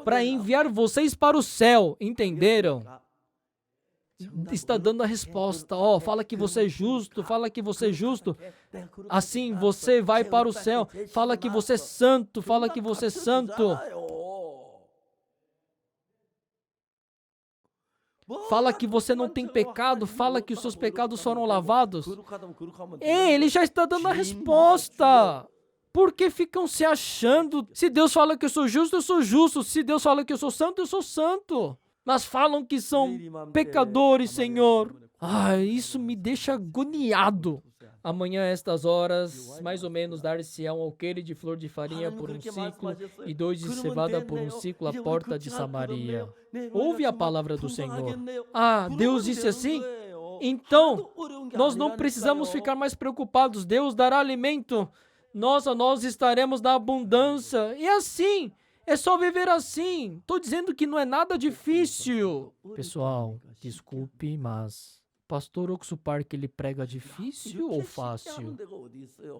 para enviar vocês para o céu, entenderam? Está dando a resposta. Fala que você é justo, fala que você é justo. Assim você vai para o céu. Fala que você é santo, fala que você é santo. Fala que você não tem pecado, fala que os seus pecados foram lavados. Ele já está dando a resposta. Por que ficam se achando? Se Deus fala que eu sou justo, eu sou justo. Se Deus fala que eu sou santo, eu sou santo. Mas falam que são pecadores, Senhor. Isso me deixa agoniado. Amanhã, a estas horas, mais ou menos, dar-se-á um alqueire de flor de farinha por um ciclo e 2 de cevada por um ciclo à porta de Samaria. Ouve a palavra do Senhor. Deus disse assim? Então, nós não precisamos ficar mais preocupados. Deus dará alimento. Nós estaremos na abundância. E assim, é só viver assim. Estou dizendo que não é nada difícil. Pessoal, desculpe, mas Pastor Oxo Park, ele prega difícil ou fácil?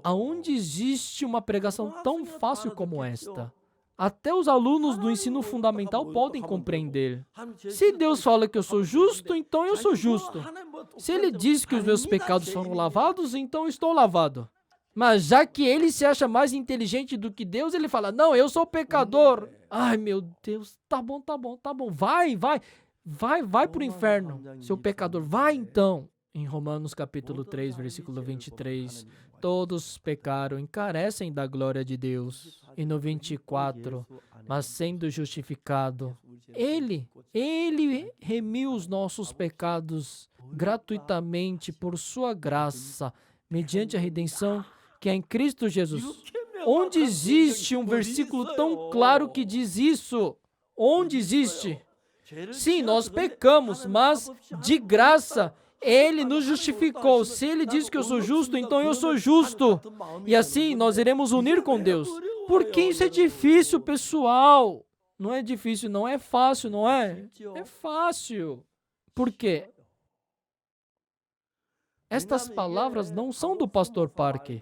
Aonde existe uma pregação tão fácil como esta? Até os alunos do ensino fundamental podem compreender. Se Deus fala que eu sou justo, então eu sou justo. Se Ele diz que os meus pecados foram lavados, então eu estou lavado. Mas já que ele se acha mais inteligente do que Deus, ele fala, não, eu sou pecador. Ai, meu Deus, tá bom. Vai para o inferno, seu pecador. Vai então. Em Romanos capítulo 3, versículo 23, todos pecaram e carecem da glória de Deus. E no 24, mas sendo justificado, Ele remiu os nossos pecados gratuitamente por sua graça, mediante a redenção que é em Cristo Jesus. Onde existe um versículo tão claro que diz isso? Onde existe? Sim, nós pecamos, mas de graça Ele nos justificou. Se Ele diz que eu sou justo, então eu sou justo. E assim nós iremos unir com Deus. Porque isso é difícil, pessoal. Não é difícil, não é fácil, não é? É fácil. Por quê? Estas palavras não são do Pastor Parker.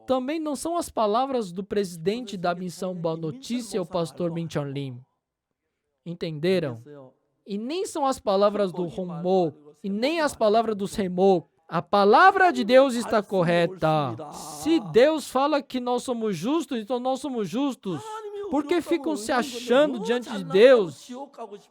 Também não são as palavras do presidente da Missão Boa Notícia, o Pastor Min Chun Lim. Entenderam? E nem são as palavras do Honmo, e nem as palavras do Semo. A palavra de Deus está correta. Se Deus fala que nós somos justos, então nós somos justos. Por que ficam se achando diante de Deus?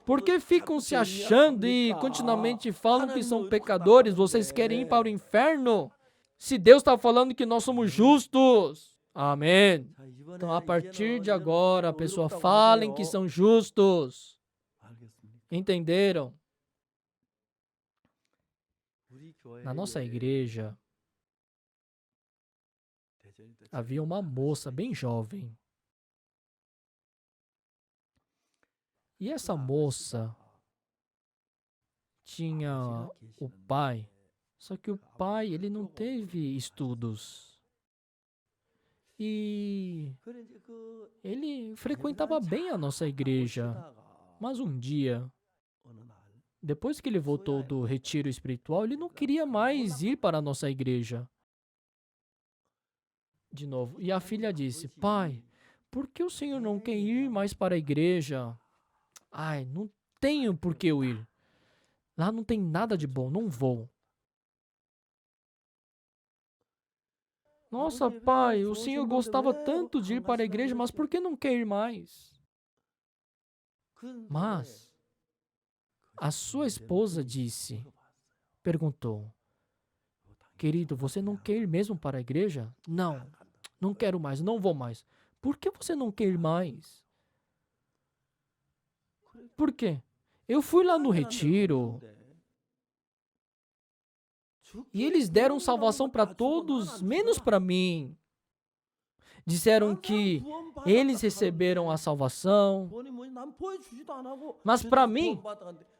Por que ficam se achando e continuamente falam que são pecadores? Vocês querem ir para o inferno? Se Deus está falando que nós somos justos. Amém. Então, a partir de agora, a pessoa falem que são justos. Entenderam? Na nossa igreja, havia uma moça bem jovem. E essa moça tinha o pai, só que o pai, ele não teve estudos. E ele frequentava bem a nossa igreja. Mas um dia, depois que ele voltou do retiro espiritual, ele não queria mais ir para a nossa igreja. De novo. E a filha disse, pai, por que o senhor não quer ir mais para a igreja? Ai, não tenho por que eu ir. Lá não tem nada de bom, não vou. Nossa, pai, o senhor gostava tanto de ir para a igreja, mas por que não quer ir mais? Mas a sua esposa perguntou, querido, você não quer ir mesmo para a igreja? Não, não quero mais, não vou mais. Por que você não quer ir mais? Por quê? Eu fui lá no retiro e eles deram salvação para todos, menos para mim. Disseram que eles receberam a salvação, mas para mim,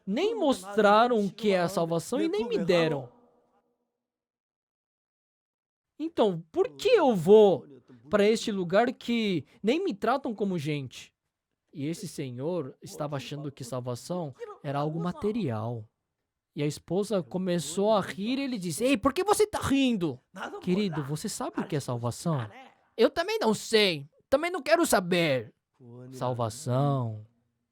nem mostraram o que é a salvação e nem me deram. Então, por que eu vou para este lugar que nem me tratam como gente? E esse senhor estava achando que salvação era algo material. E a esposa começou a rir e ele disse, ei, por que você está rindo? Querido, você sabe o que é salvação? Eu também não sei. Também não quero saber. Salvação.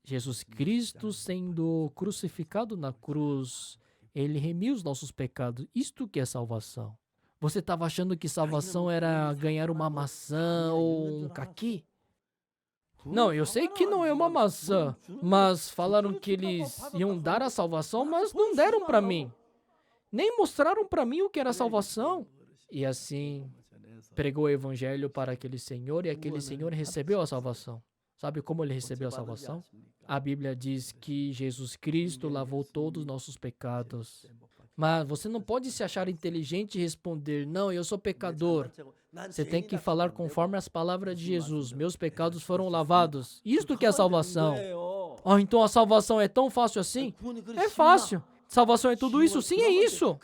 Jesus Cristo sendo crucificado na cruz, Ele remiu os nossos pecados. Isto que é salvação. Você estava achando que salvação era ganhar uma maçã ou um caqui? Não, eu sei que não é uma maçã, mas falaram que eles iam dar a salvação, mas não deram para mim. Nem mostraram para mim o que era salvação. E assim, pregou o evangelho para aquele senhor e aquele senhor recebeu a salvação. Sabe como ele recebeu a salvação? A Bíblia diz que Jesus Cristo lavou todos os nossos pecados. Mas você não pode se achar inteligente e responder, não, eu sou pecador. Você tem que falar conforme as palavras de Jesus. Meus pecados foram lavados. Isto que é salvação. Então a salvação é tão fácil assim? É fácil. Salvação é tudo isso? Sim, é isso.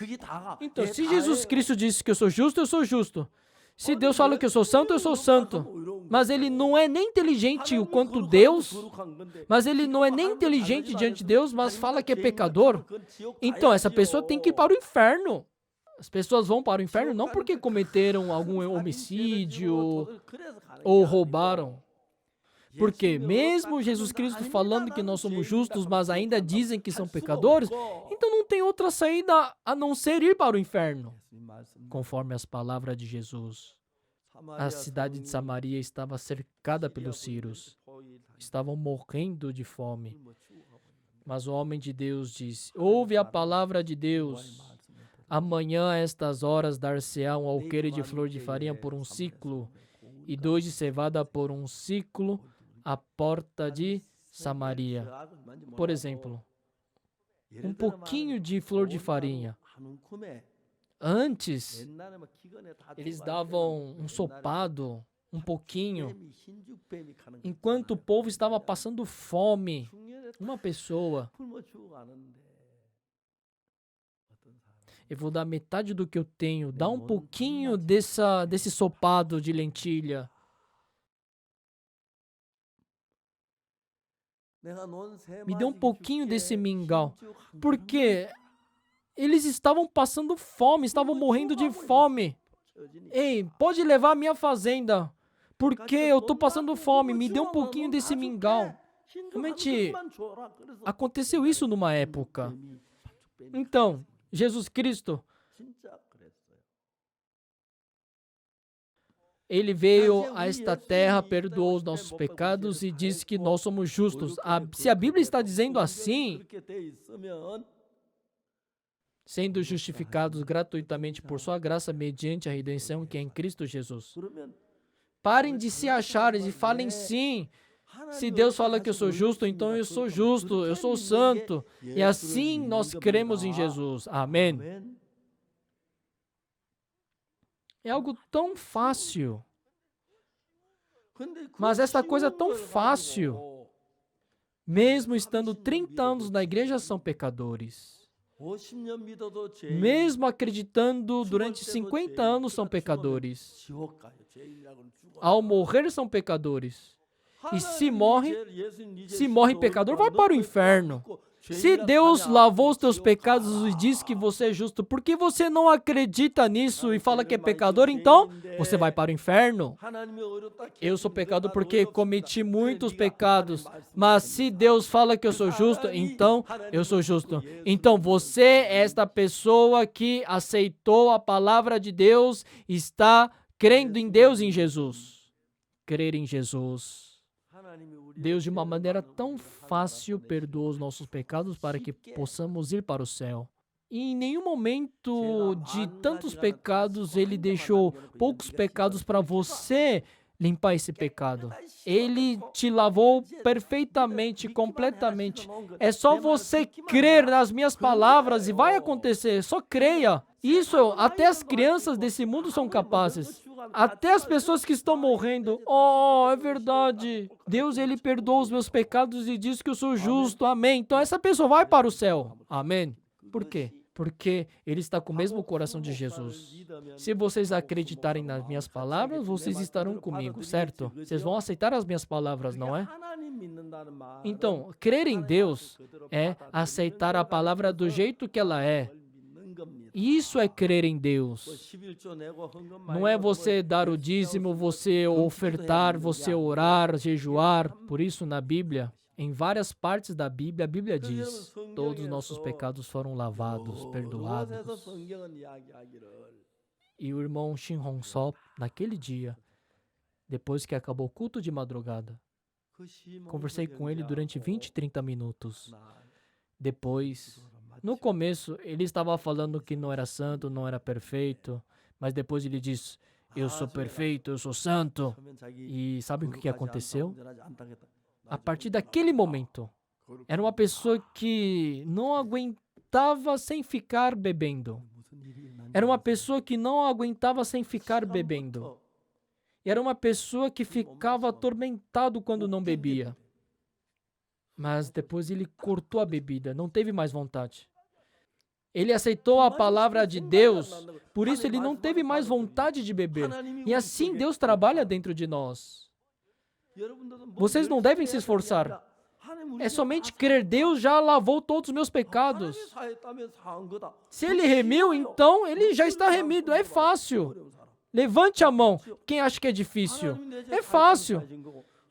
Então, se Jesus Cristo disse que eu sou justo, eu sou justo. Se Deus fala que eu sou santo, eu sou santo. Mas ele não é nem inteligente o quanto Deus, mas ele não é nem inteligente diante de Deus, mas fala que é pecador. Então, essa pessoa tem que ir para o inferno. As pessoas vão para o inferno não porque cometeram algum homicídio ou roubaram. Porque mesmo Jesus Cristo falando que nós somos justos, mas ainda dizem que são pecadores, então não tem outra saída a não ser ir para o inferno. Conforme as palavras de Jesus, a cidade de Samaria estava cercada pelos sírios. Estavam morrendo de fome. Mas o homem de Deus disse: ouve a palavra de Deus. Amanhã, a estas horas, dar-se-á um alqueire de flor de farinha por um ciclo, e 2 de cevada por um ciclo, à porta de Samaria. Por exemplo, um pouquinho de flor de farinha. Antes, eles davam um sopado, um pouquinho, enquanto o povo estava passando fome. Uma pessoa: eu vou dar metade do que eu tenho, dá um pouquinho desse sopado de lentilha. Me dê um pouquinho desse mingau. Porque eles estavam passando fome, estavam morrendo de fome. Ei, pode levar a minha fazenda, porque eu estou passando fome, me dê um pouquinho desse mingau. Realmente, aconteceu isso numa época. Então, Jesus Cristo, ele veio a esta terra, perdoou os nossos pecados e disse que nós somos justos. Se a Bíblia está dizendo assim, sendo justificados gratuitamente por sua graça mediante a redenção que é em Cristo Jesus. Parem de se achar e falem sim. Se Deus fala que eu sou justo, então eu sou justo, eu sou santo. E assim nós cremos em Jesus. Amém. É algo tão fácil. Mas esta coisa tão fácil, mesmo estando 30 anos na igreja, são pecadores. Mesmo acreditando durante 50 anos, são pecadores. Ao morrer, são pecadores. E se morre pecador, vai para o inferno. Se Deus lavou os teus pecados e diz que você é justo, por que você não acredita nisso e fala que é pecador? Então, você vai para o inferno. Eu sou pecador porque cometi muitos pecados, mas se Deus fala que eu sou justo, então eu sou justo. Então, você é esta pessoa que aceitou a palavra de Deus, está crendo em Deus e em Jesus. Crer em Jesus. Deus, de uma maneira tão fácil, perdoa os nossos pecados para que possamos ir para o céu. E em nenhum momento de tantos pecados, Ele deixou poucos pecados para você limpar esse pecado. Ele te lavou perfeitamente, completamente. É só você crer nas minhas palavras e vai acontecer. Só creia. Isso, até as crianças desse mundo são capazes. Até as pessoas que estão morrendo. Oh, é verdade. Deus, Ele perdoa os meus pecados e diz que eu sou justo. Amém. Então essa pessoa vai para o céu. Amém. Por quê? Porque ele está com o mesmo coração de Jesus. Se vocês acreditarem nas minhas palavras, vocês estarão comigo, certo? Vocês vão aceitar as minhas palavras, não é? Então, crer em Deus é aceitar a palavra do jeito que ela é. Isso é crer em Deus. Não é você dar o dízimo, você ofertar, você orar, jejuar. Por isso, na Bíblia, em várias partes da Bíblia, a Bíblia diz: todos os nossos pecados foram lavados, perdoados. E o irmão Shin Hong Sop, naquele dia, depois que acabou o culto de madrugada, conversei com ele durante 20, 30 minutos. Depois, no começo, ele estava falando que não era santo, não era perfeito, mas depois ele disse: eu sou perfeito, eu sou santo. E sabe o que aconteceu? A partir daquele momento, era uma pessoa que não aguentava sem ficar bebendo. Era uma pessoa que não aguentava sem ficar bebendo. Era uma pessoa que ficava atormentado quando não bebia. Mas depois ele cortou a bebida, não teve mais vontade. Ele aceitou a palavra de Deus, por isso ele não teve mais vontade de beber. E assim Deus trabalha dentro de nós. Vocês não devem se esforçar. É somente crer. Deus já lavou todos os meus pecados. Se ele remiu, então ele já está remido. É fácil. Levante a mão. Quem acha que é difícil? É fácil.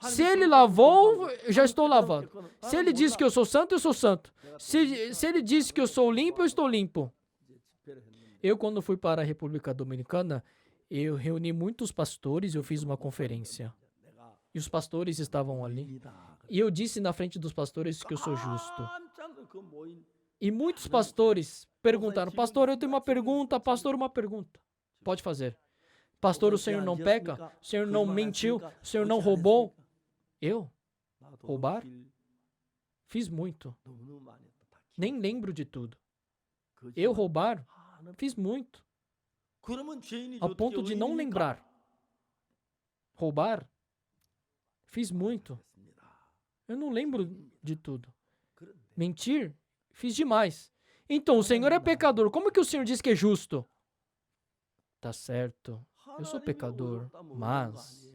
Se ele lavou, eu já estou lavado. Se ele diz que eu sou santo, eu sou santo. Se ele diz que eu sou limpo, eu estou limpo. Eu, quando fui para a República Dominicana, eu reuni muitos pastores e eu fiz uma conferência. E os pastores estavam ali. E eu disse na frente dos pastores que eu sou justo. E muitos pastores perguntaram: pastor, eu tenho uma pergunta. Pastor, uma pergunta. Pode fazer. Pastor, o senhor não peca? O senhor não mentiu? O senhor não roubou? Eu? Roubar? Fiz muito. Nem lembro de tudo. Eu roubar? Fiz muito. Ao ponto de não lembrar. Roubar? Fiz muito. Eu não lembro de tudo. Mentir? Fiz demais. Então, o Senhor é pecador. Como que o Senhor diz que é justo? Tá certo. Eu sou pecador. Mas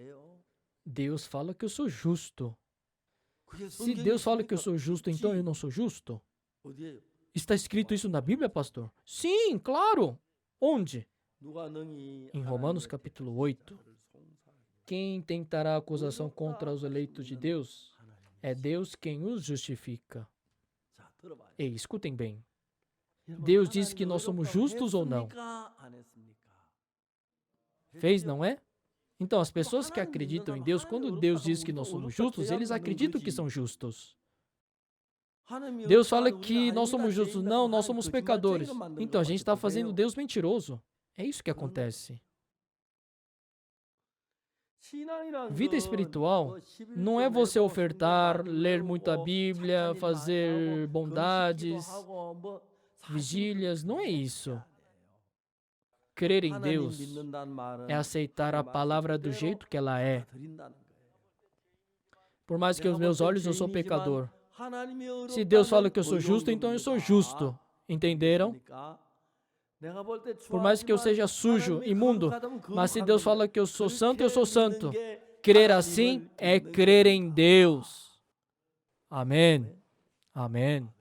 Deus fala que eu sou justo. Se Deus fala que eu sou justo, então eu não sou justo? Está escrito isso na Bíblia, pastor? Sim, claro. Onde? Em Romanos capítulo 8. Quem tentará acusação contra os eleitos de Deus? É Deus quem os justifica. Ei, escutem bem. Deus diz que nós somos justos ou não? Fez, não é? Então, as pessoas que acreditam em Deus, quando Deus diz que nós somos justos, eles acreditam que são justos. Deus fala que nós somos justos. Não, nós somos pecadores. Então, a gente está fazendo Deus mentiroso. É isso que acontece. Vida espiritual não é você ofertar, ler muita Bíblia, fazer bondades, vigílias. Não é isso. Crer em Deus é aceitar a palavra do jeito que ela é. Por mais que aos meus olhos eu sou pecador. Se Deus fala que eu sou justo, então eu sou justo. Entenderam? Por mais que eu seja sujo, imundo, mas se Deus fala que eu sou santo, eu sou santo. Crer assim é crer em Deus. Amém. Amém.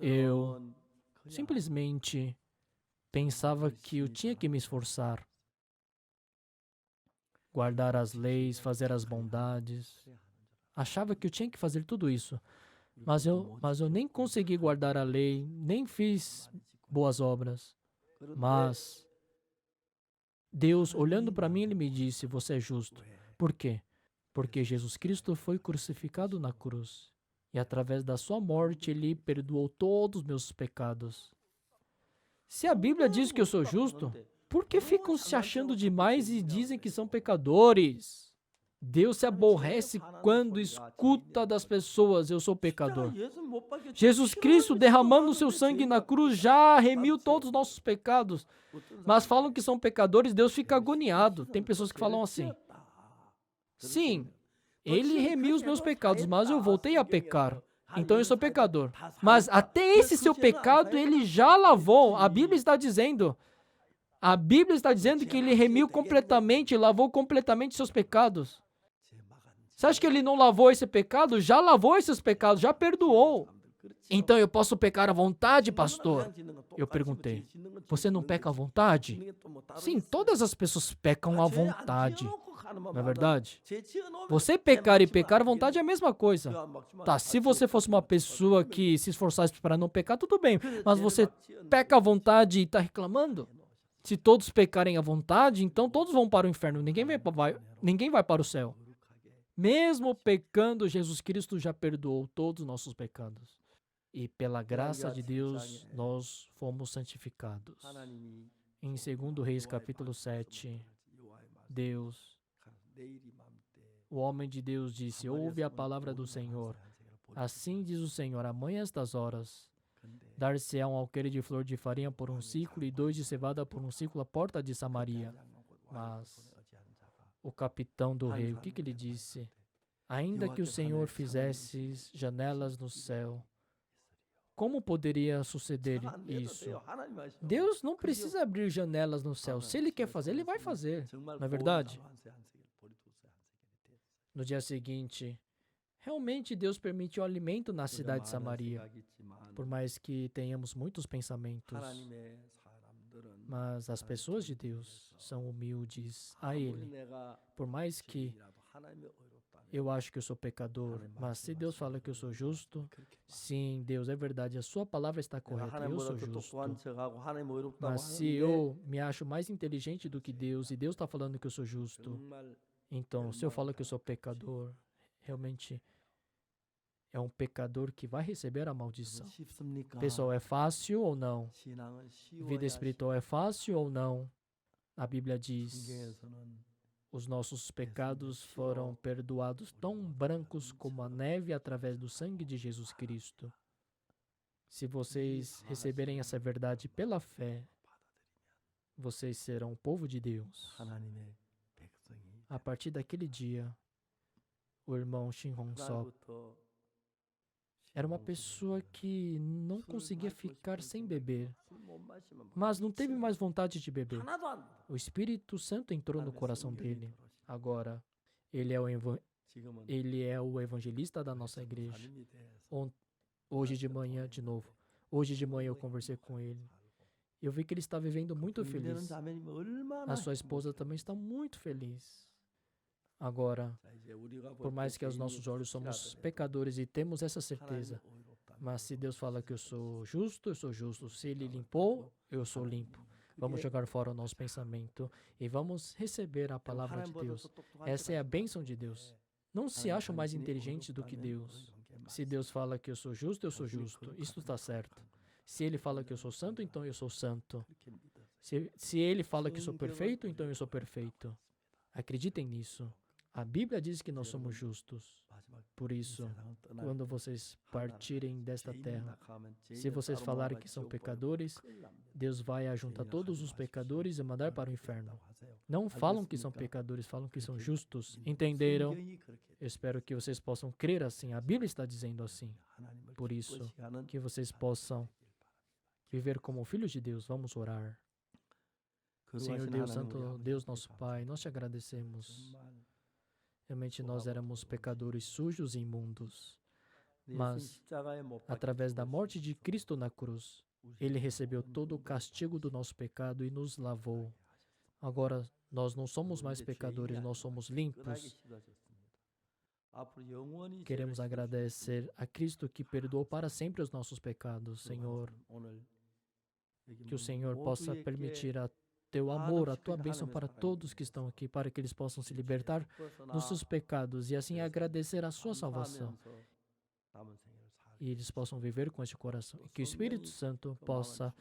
Eu simplesmente pensava que eu tinha que me esforçar, guardar as leis, fazer as bondades. Achava que eu tinha que fazer tudo isso. Mas eu nem consegui guardar a lei, nem fiz boas obras. Mas Deus, olhando para mim, Ele me disse: você é justo. Por quê? Porque Jesus Cristo foi crucificado na cruz. E através da sua morte, Ele perdoou todos os meus pecados. Se a Bíblia diz que eu sou justo, por que ficam se achando demais e dizem que são pecadores? Deus se aborrece quando escuta das pessoas: eu sou pecador. Jesus Cristo, derramando o seu sangue na cruz, já remiu todos os nossos pecados. Mas falam que são pecadores, Deus fica agoniado. Tem pessoas que falam assim: sim, Ele remiu os meus pecados, mas eu voltei a pecar. Então eu sou pecador. Mas até esse seu pecado, Ele já lavou. A Bíblia está dizendo que Ele remiu completamente, lavou completamente seus pecados. Você acha que Ele não lavou esse pecado? Já lavou esses pecados, já perdoou. Então eu posso pecar à vontade, pastor? Eu perguntei. Você não peca à vontade? Sim, todas as pessoas pecam à vontade. Não é verdade? Você pecar e pecar à vontade é a mesma coisa. Tá, se você fosse uma pessoa que se esforçasse para não pecar, tudo bem. Mas você peca à vontade e está reclamando? Se todos pecarem à vontade, então todos vão para o inferno. Ninguém vai para o céu. Mesmo pecando, Jesus Cristo já perdoou todos os nossos pecados. E pela graça de Deus, nós fomos santificados. Em 2 Reis, capítulo 7, o homem de Deus disse: ouve a palavra do Senhor. Assim diz o Senhor: amanhã estas horas, dar-se-á um alqueire de flor de farinha por um ciclo e 2 de cevada por um ciclo à porta de Samaria. Mas o capitão do rei, o que ele disse? Ainda que o Senhor fizesse janelas no céu, Como poderia suceder 잘 안 돼도 isso? 돼요. 하나님 하시면 Deus não precisa abrir janelas no céu. Se Ele quer fazer, Ele vai fazer. 정말 Não é verdade? 고운 나무 한 새, 보리 두 새, 한 새 이렇게 No dia seguinte, realmente Deus permitiu alimento na cidade de Samaria. Por mais que tenhamos muitos pensamentos, 하나님의 사람들은 mas as pessoas de Deus são humildes a 아무리 Ele. 내가 Por mais que 죄인이라도 하나님의 의롭다면 eu acho que eu sou pecador, mas se Deus fala que eu sou justo, 그렇게 sim, Deus é verdade, a sua palavra está 내가 correta, eu sou 하나님보다 더 justo. 똑똑한 척하고 하나님 의롭다고 Mas se 하는데 eu me acho mais inteligente do que Deus e Deus está falando que eu sou justo, 정말 então se eu falo que eu sou pecador, realmente é um pecador que vai receber a maldição. 쉽습니까? Pessoal, é fácil ou não? 신앙은 Vida 쉬워야 espiritual é fácil ou não? A Bíblia diz: 성경에서는 os nossos pecados foram perdoados tão brancos como a neve através do sangue de Jesus Cristo. Se vocês receberem essa verdade pela fé, vocês serão o povo de Deus. 하나님의 백성이 A partir daquele dia, o irmão Shin Hong Sok 그날부터 era uma pessoa que não conseguia ficar sem beber, 술못 마시면 mas não teve mais vontade de beber. 하나도 안 나. O Espírito Santo entrou no coração dele. Agora, ele é 지금은 ele é o evangelista da nossa igreja. 자님이 돼서 Hoje de manhã, de novo. Hoje de manhã eu conversei com ele. Eu vi que ele está vivendo muito 되는 feliz. 자매님이 얼마나 A sua esposa também está muito feliz. Agora, 자, 이제 우리가 por mais que aos nossos olhos somos pecadores e temos essa certeza, mas se Deus fala que eu sou justo, eu sou justo. Se Ele limpou, eu sou limpo. Vamos jogar fora o nosso pensamento e vamos receber a palavra de Deus. Essa é a bênção de Deus. Não se acham mais inteligentes do que Deus. Se Deus fala que eu sou justo, eu sou justo. Isso está certo. Se Ele fala que eu sou santo, então eu sou santo. Se Ele fala que eu sou perfeito, então eu sou perfeito. Acreditem nisso. A Bíblia diz que nós somos justos. Por isso, quando vocês partirem desta terra, se vocês falarem que são pecadores, Deus vai ajuntar todos os pecadores e mandar para o inferno. Não falam que são pecadores, falam que são justos. Entenderam? Eu espero que vocês possam crer assim. A Bíblia está dizendo assim. Por isso, que vocês possam viver como filhos de Deus. Vamos orar. Senhor Deus Santo, Deus nosso Pai, nós te agradecemos. Realmente nós éramos pecadores sujos e imundos. Mas, através da morte de Cristo na cruz, Ele recebeu todo o castigo do nosso pecado e nos lavou. Agora, nós não somos mais pecadores, nós somos limpos. Queremos agradecer a Cristo que perdoou para sempre os nossos pecados, Senhor. Que o Senhor possa permitir a teu amor, a tua bênção para todos que estão aqui, para que eles possam se libertar dos seus pecados e assim agradecer a sua salvação. E eles possam viver com este coração. E que o Espírito Santo possa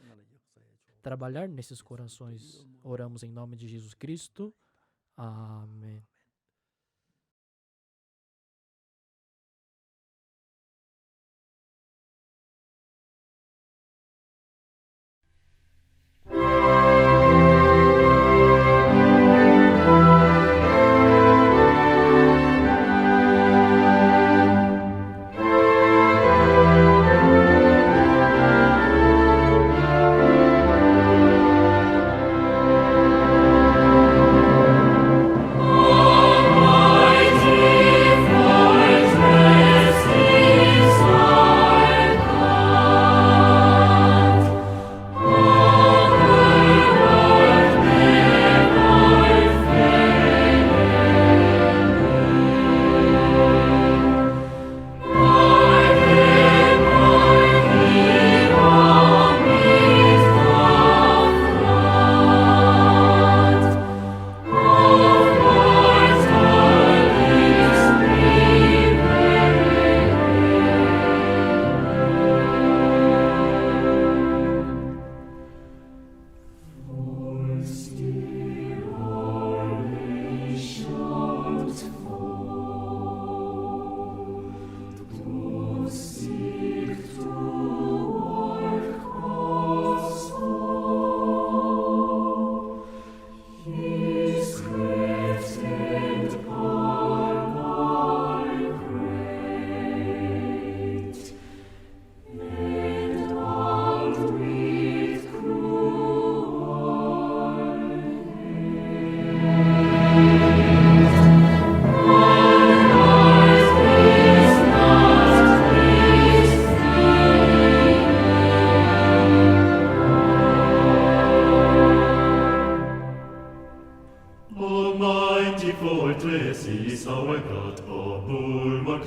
trabalhar nesses corações. Oramos em nome de Jesus Cristo. Amém.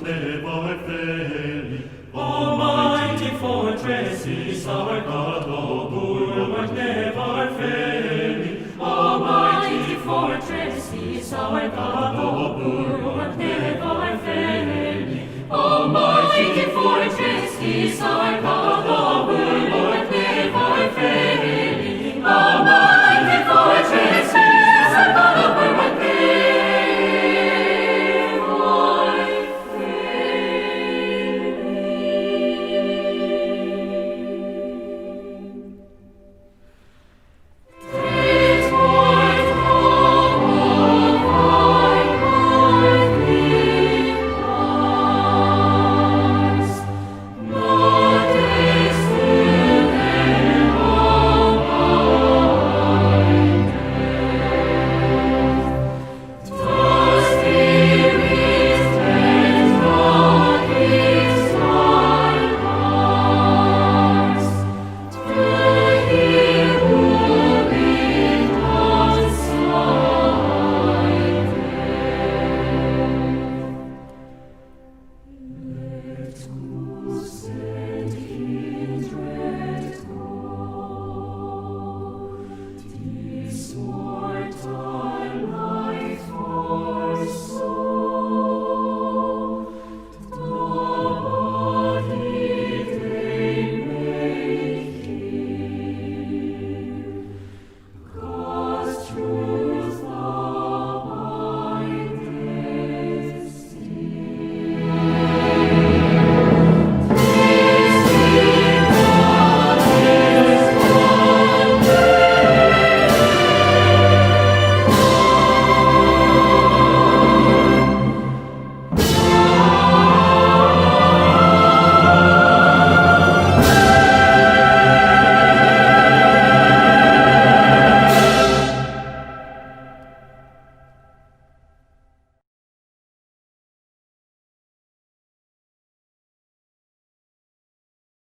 te vorfei